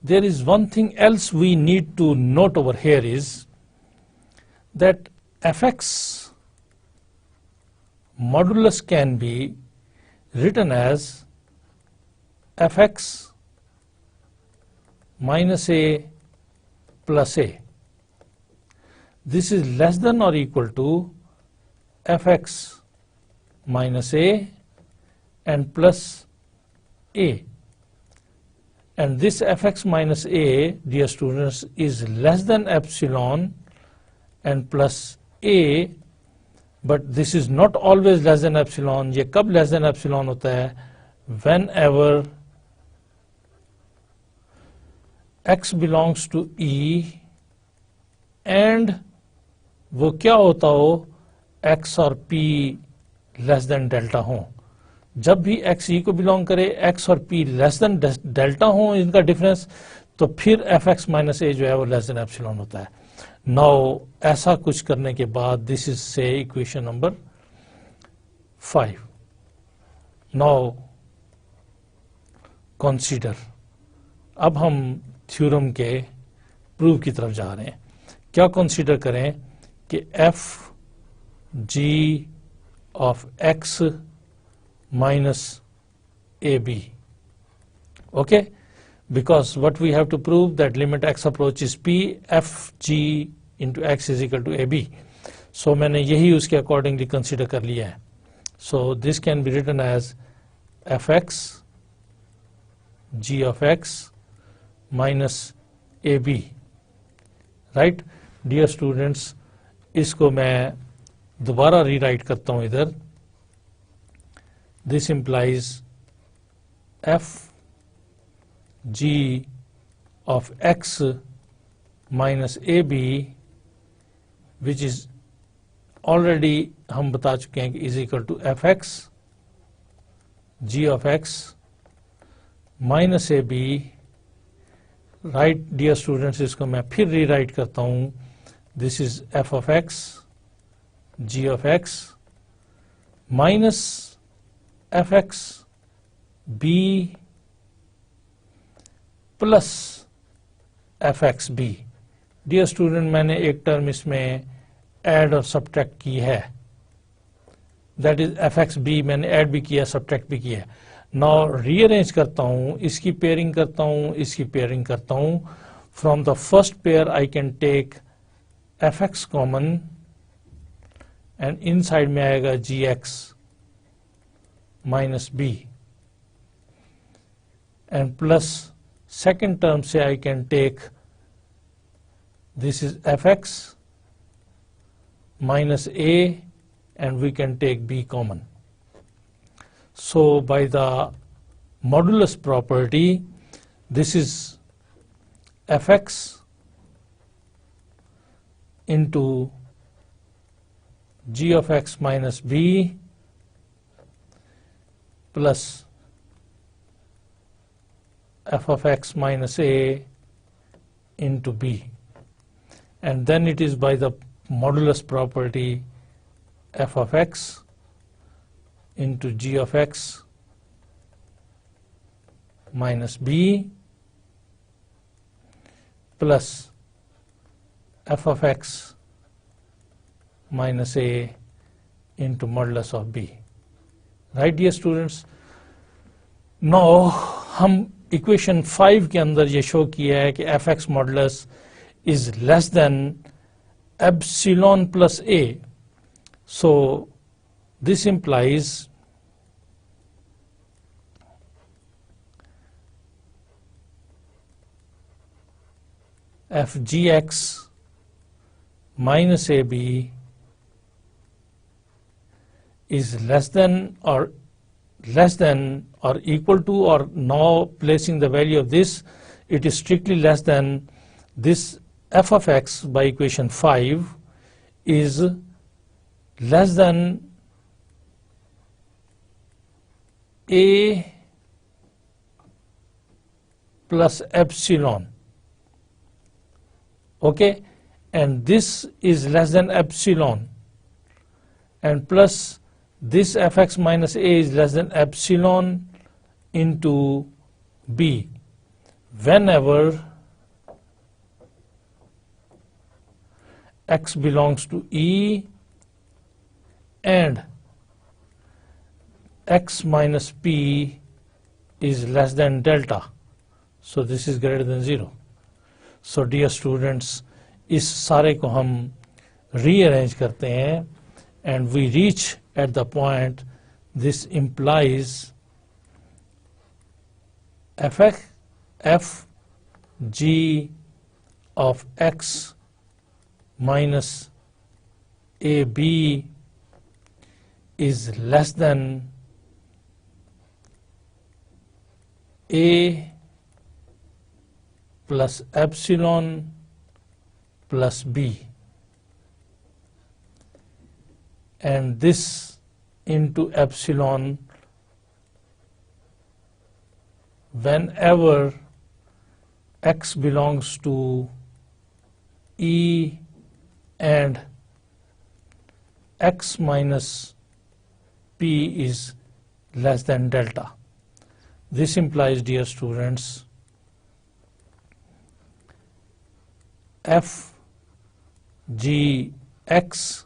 there is one thing else we need to note over here is that fx modulus can be written as fx minus a plus a. This is less than or equal to fx minus a and plus a. And this fx minus a, dear students, is less than epsilon and plus a, but this is not always less than epsilon. ये कब less than epsilon होता है? Whenever x belongs to E and वो क्या होता हो, x और p less than delta हो. जब भी x E को बिलोंग करे, x और p लेस देन डेल्टा हो इनका डिफरेंस, तो फिर fx माइनस a जो है वो लेस देन एप्सिलॉन होता है. नाउ ऐसा कुछ करने के बाद दिस इज से इक्वेशन नंबर 5. नाउ कंसीडर, अब हम थ्योरम के प्रूफ की तरफ जा रहे हैं. क्या कंसीडर करें कि f g of x minus AB. Okay, because what we have to prove that limit x approaches p, f g into x is equal to AB. So मैंने यही उसके accordingly consider कर लिया है. So this can be written as fx g of x minus AB. Right, dear students, इसको मैं दोबारा rewrite करता हूँ इधर. This implies f g of x minus AB, which is already हम बता चुके हैं कि is equal to fx g of x minus AB. Right, dear students, इसको मैं फिर रीराइट करता हूँ. This is f of x g of x minus fx b plus fx b. Dear student, मैंने एक टर्म इसमें ऐड और subtract की है, दैट इज fx b. मैंने ऐड भी किया, सब्ट्रैक्ट भी किया. नाउ रीअरेंज करता हूं, इसकी पेयरिंग करता हूं, इसकी पेयरिंग करता हूं. From the first pair I can take fx common and inside में आएगा gx minus b, and plus second term से I can take this is fx minus a and we can take b common. So by the modulus property, this is fx into g of x minus b plus f of x minus a into b, and then it is by the modulus property f of x into g of x minus b plus f of x minus a into modulus of b. Right dear students? Now हम इक्वेशन 5 के अंदर ये शो किया है कि F X modulus is less than epsilon plus A. So this implies F G X minus A B is less than or equal to, or now placing the value of this, it is strictly less than this f of x by equation 5 is less than a plus epsilon. Okay, and this is less than epsilon, and plus this fx minus a is less than epsilon into b whenever x belongs to E and x minus p is less than delta. So this is greater than 0. So dear students, इस सारे को हम rearrange करते हैं and we reach at the point, this implies f g of x minus a b is less than a plus epsilon plus b, and this into epsilon whenever x belongs to E and x minus p is less than delta. This implies, dear students, f g x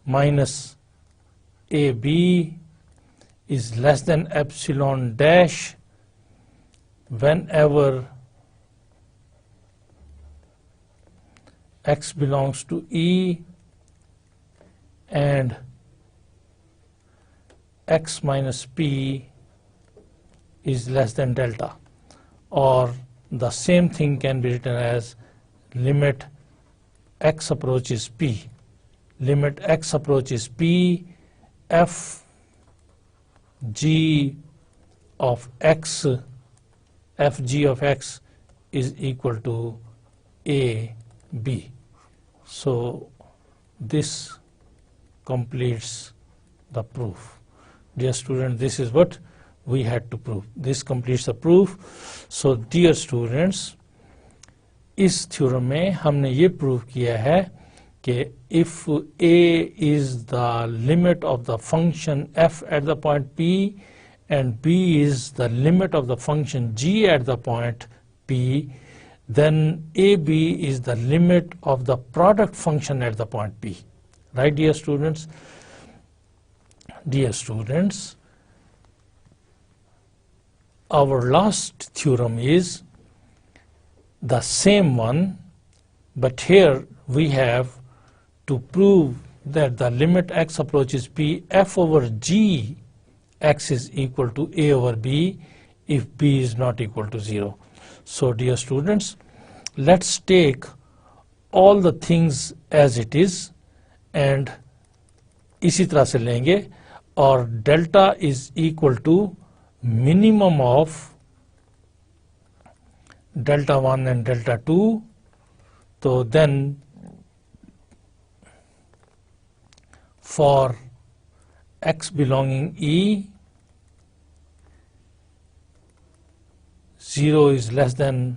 minus a b is less than epsilon dash whenever x belongs to E and x minus p is less than delta. Or the same thing can be written as limit x approaches p. Limit x approaches p, f g of x, f g of x is equal to a b. So this completes the proof. Dear students, this is what we had to prove. This completes the proof. So dear students, इस theorem में हमने ये prove किया है कि if a is the limit of the function f at the point p and b is the limit of the function g at the point p, then ab is the limit of the product function at the point p. Right, dear students? Dear students, our last theorem is the same one, but here we have to prove that the limit x approaches p, f over g x is equal to a over b if b is not equal to 0. So dear students, let's take all the things as it is and इसी तरह से लेंगे, और delta is equal to minimum of delta 1 and delta 2. So then for x belonging E, 0 is less than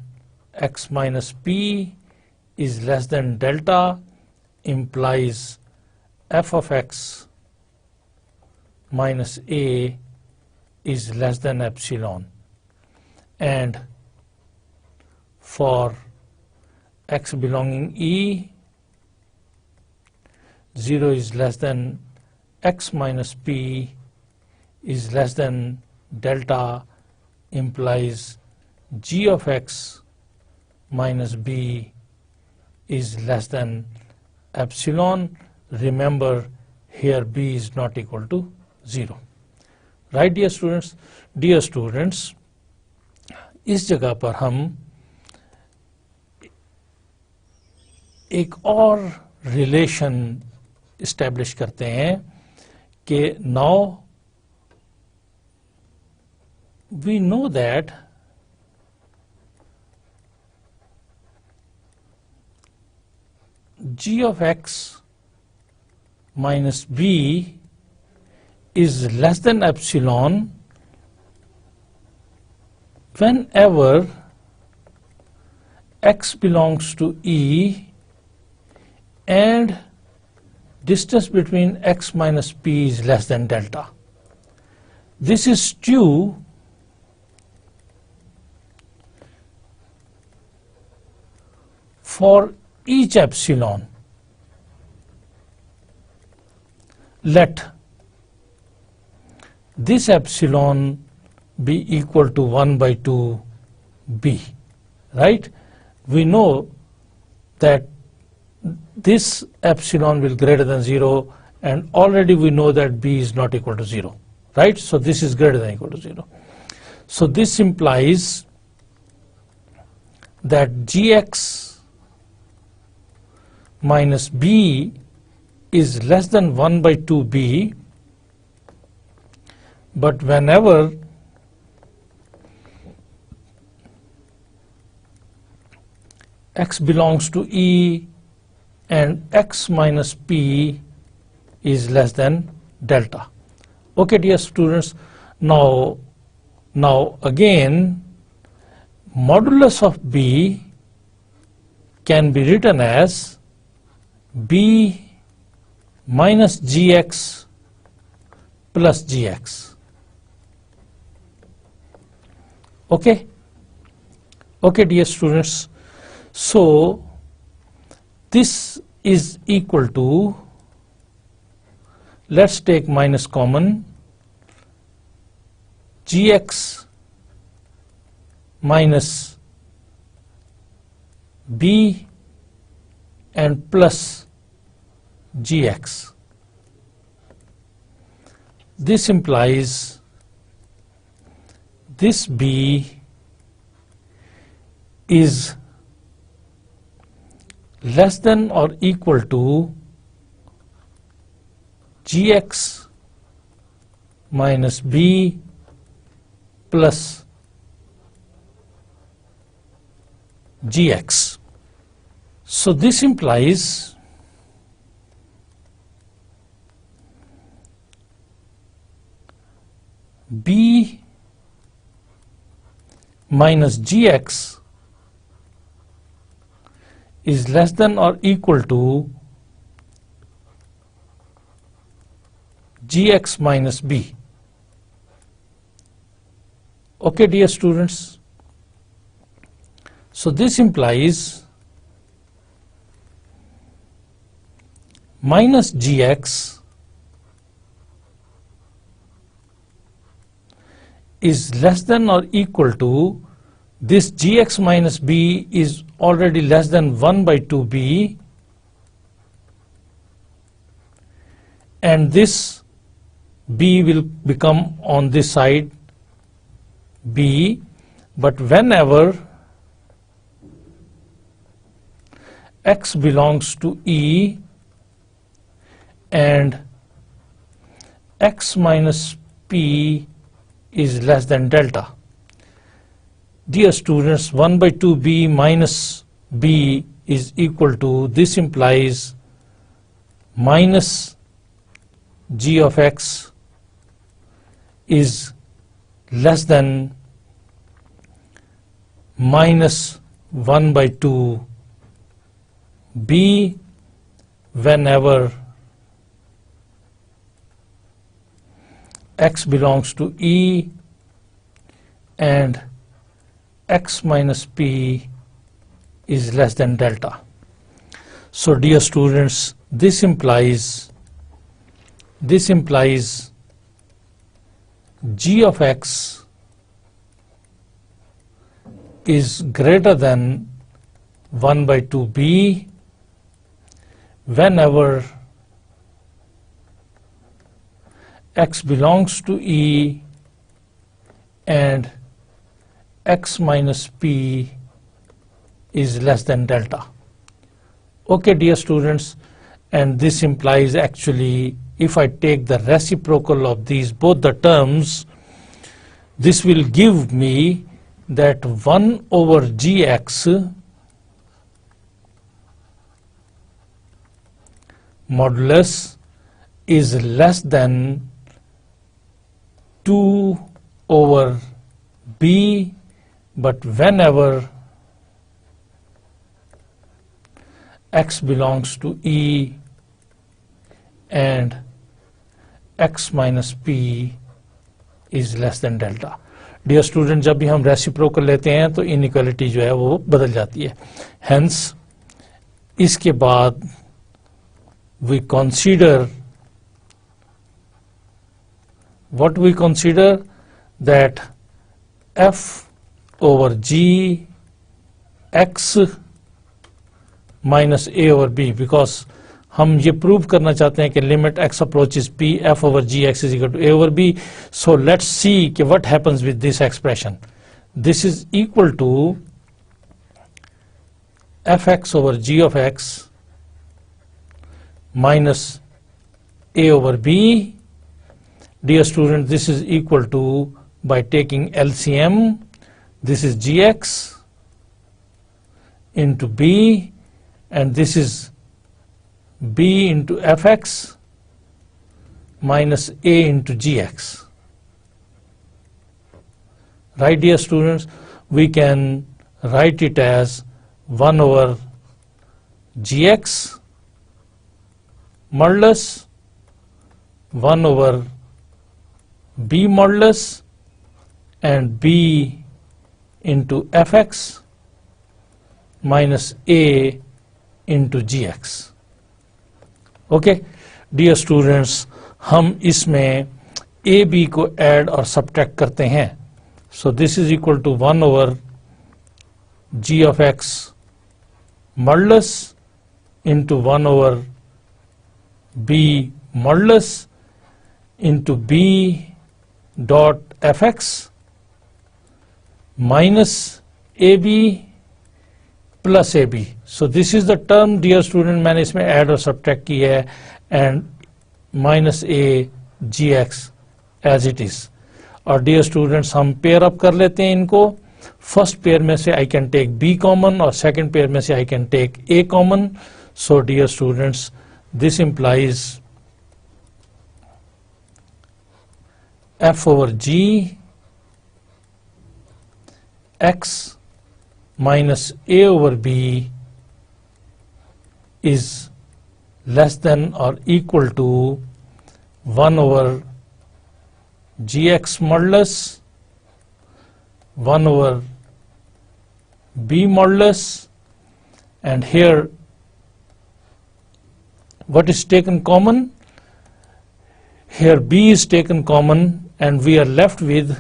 x minus p is less than delta, implies f of x minus a is less than epsilon. And for x belonging E, 0 is less than x minus p is less than delta, implies g of x minus b is less than epsilon. Remember, here b is not equal to 0. Right, dear students? Dear students, इस जगह पर हम एक और relation establish करते हैं कि now we know that g of x minus b is less than epsilon whenever x belongs to E and distance between x minus p is less than delta. This is true for each epsilon. Let this epsilon be equal to 1 by 2 b, right? We know that this epsilon will greater than 0, and already we know that b is not equal to 0, right? So this is greater than equal to 0. So this implies that gx minus b is less than 1 by 2b, but whenever x belongs to E and x minus p is less than delta. Okay, dear students, now again modulus of b can be written as b minus gx plus gx. Okay, dear students, so this is equal to, let's take minus common, gx minus b and plus gx. This implies this b is less than or equal to gx minus b plus gx. So this implies b minus gx is less than or equal to gx minus b. Okay, dear students, so this implies minus gx is less than or equal to, this gx minus b is already less than 1 by 2b, and this b will become on this side b, but whenever x belongs to E and x minus p is less than delta. Dear students, 1 by 2b minus b is equal to, this implies minus g of x is less than minus 1 by 2 b whenever x belongs to E and x minus p is less than delta. So dear students, this implies g of x is greater than 1 by 2b whenever x belongs to E and x minus p is less than delta. Okay, dear students, and this implies actually if I take the reciprocal of these both the terms, this will give me that 1 over gx modulus is less than 2 over b, but whenever x belongs to E and x minus p is less than delta. Dear student, जब भी हम reciprocal लेते हैं तो inequality जो है वो बदल जाती है. हेंस इसके बाद we consider that f over g x minus a over b, because हम ये प्रूव करना चाहते हैं कि limit x approaches p f over gx is equal to a over b. So let's see कि what happens with this expression. This is equal to fx over g of x minus a over b. Dear student, this is equal to, by taking LCM, this is gx into b, and this is b into fx minus a into gx. Right, dear students, we can write it as 1 over gx modulus 1 over b modulus and b into fx minus a into gx. Okay, dear students, हम इसमें a b को add और subtract करते हैं. So this is equal to 1 over g of x modulus into 1 over b modulus into b dot fx minus ab plus ab. So this is the term, dear student, मैंने इसमें add और subtract की है, and minus a gx as it is. और dear students, हम pair up कर लेते हैं इनको. फर्स्ट पेयर में से I can take b common और सेकंड पेयर में से I can take a common. So dear students, this implies f over g x minus a over b is less than or equal to 1 over gx modulus 1 over b modulus, and here what is taken common? Here b is taken common and we are left with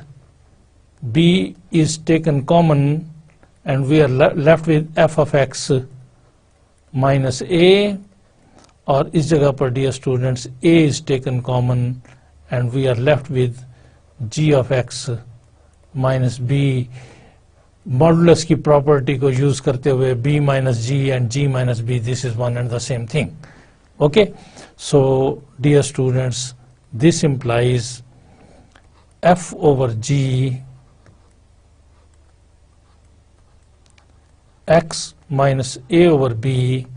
b is taken common and we are left with f of x minus a, और इस जगह पर dear students a is taken common and we are left with g of x minus b. Modulus की property को use करते हुए b minus g and g minus b, this is one and the same thing. Okay, so dear students, this implies f over g x minus a over b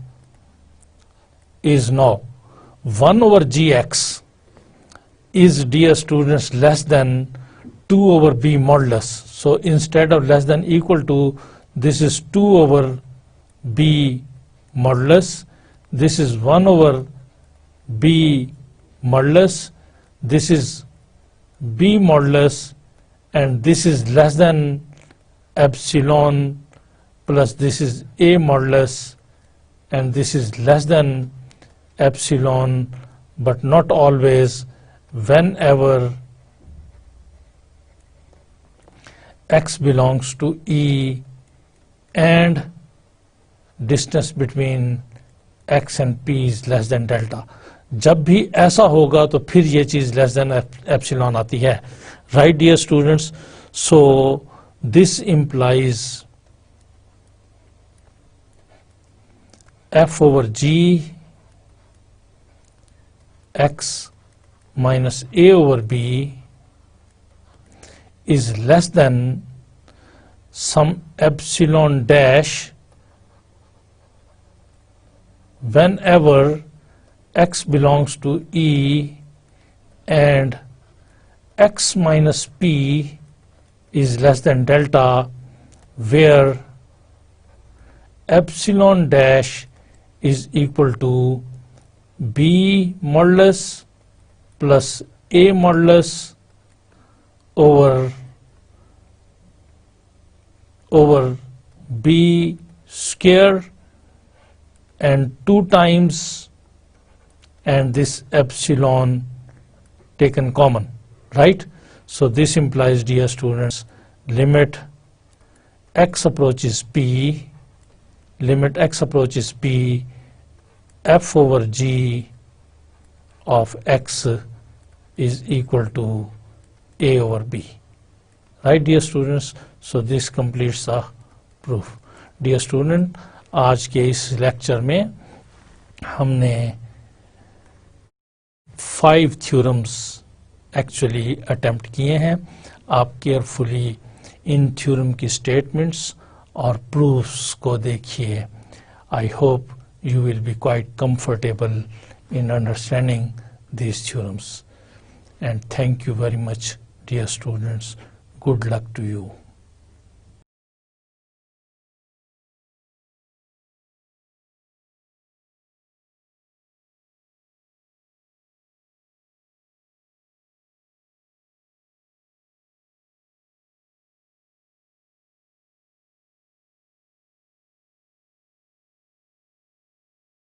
is now 1 over gx is, dear students, less than 2 over b modulus. So instead of less than equal to, this is 2 over b modulus, this is 1 over b modulus, this is b modulus, and this is less than epsilon plus this is A modulus, and this is less than epsilon, but not always. Whenever x belongs to E and distance between x and p is less than delta, जब भी ऐसा होगा तो फिर ये चीज less than epsilon आती है. Right, dear students? So this implies f over g x minus a over b is less than some epsilon dash whenever x belongs to E and x minus p is less than delta, where epsilon dash is equal to b modulus plus a modulus over b square and 2 times and this epsilon taken common, right? So this implies, dear students, limit x approaches p, f over g of x is equal to a over b. Right, dear students? So this completes the proof. Dear student, आज के इस lecture में हमने 5 theorems actually attempt किए हैं. आप carefully इन theorem की statements और प्रूफ्स को देखिए. I hope you will be quite comfortable in understanding these theorems. And thank you very much, dear students. Good luck to you.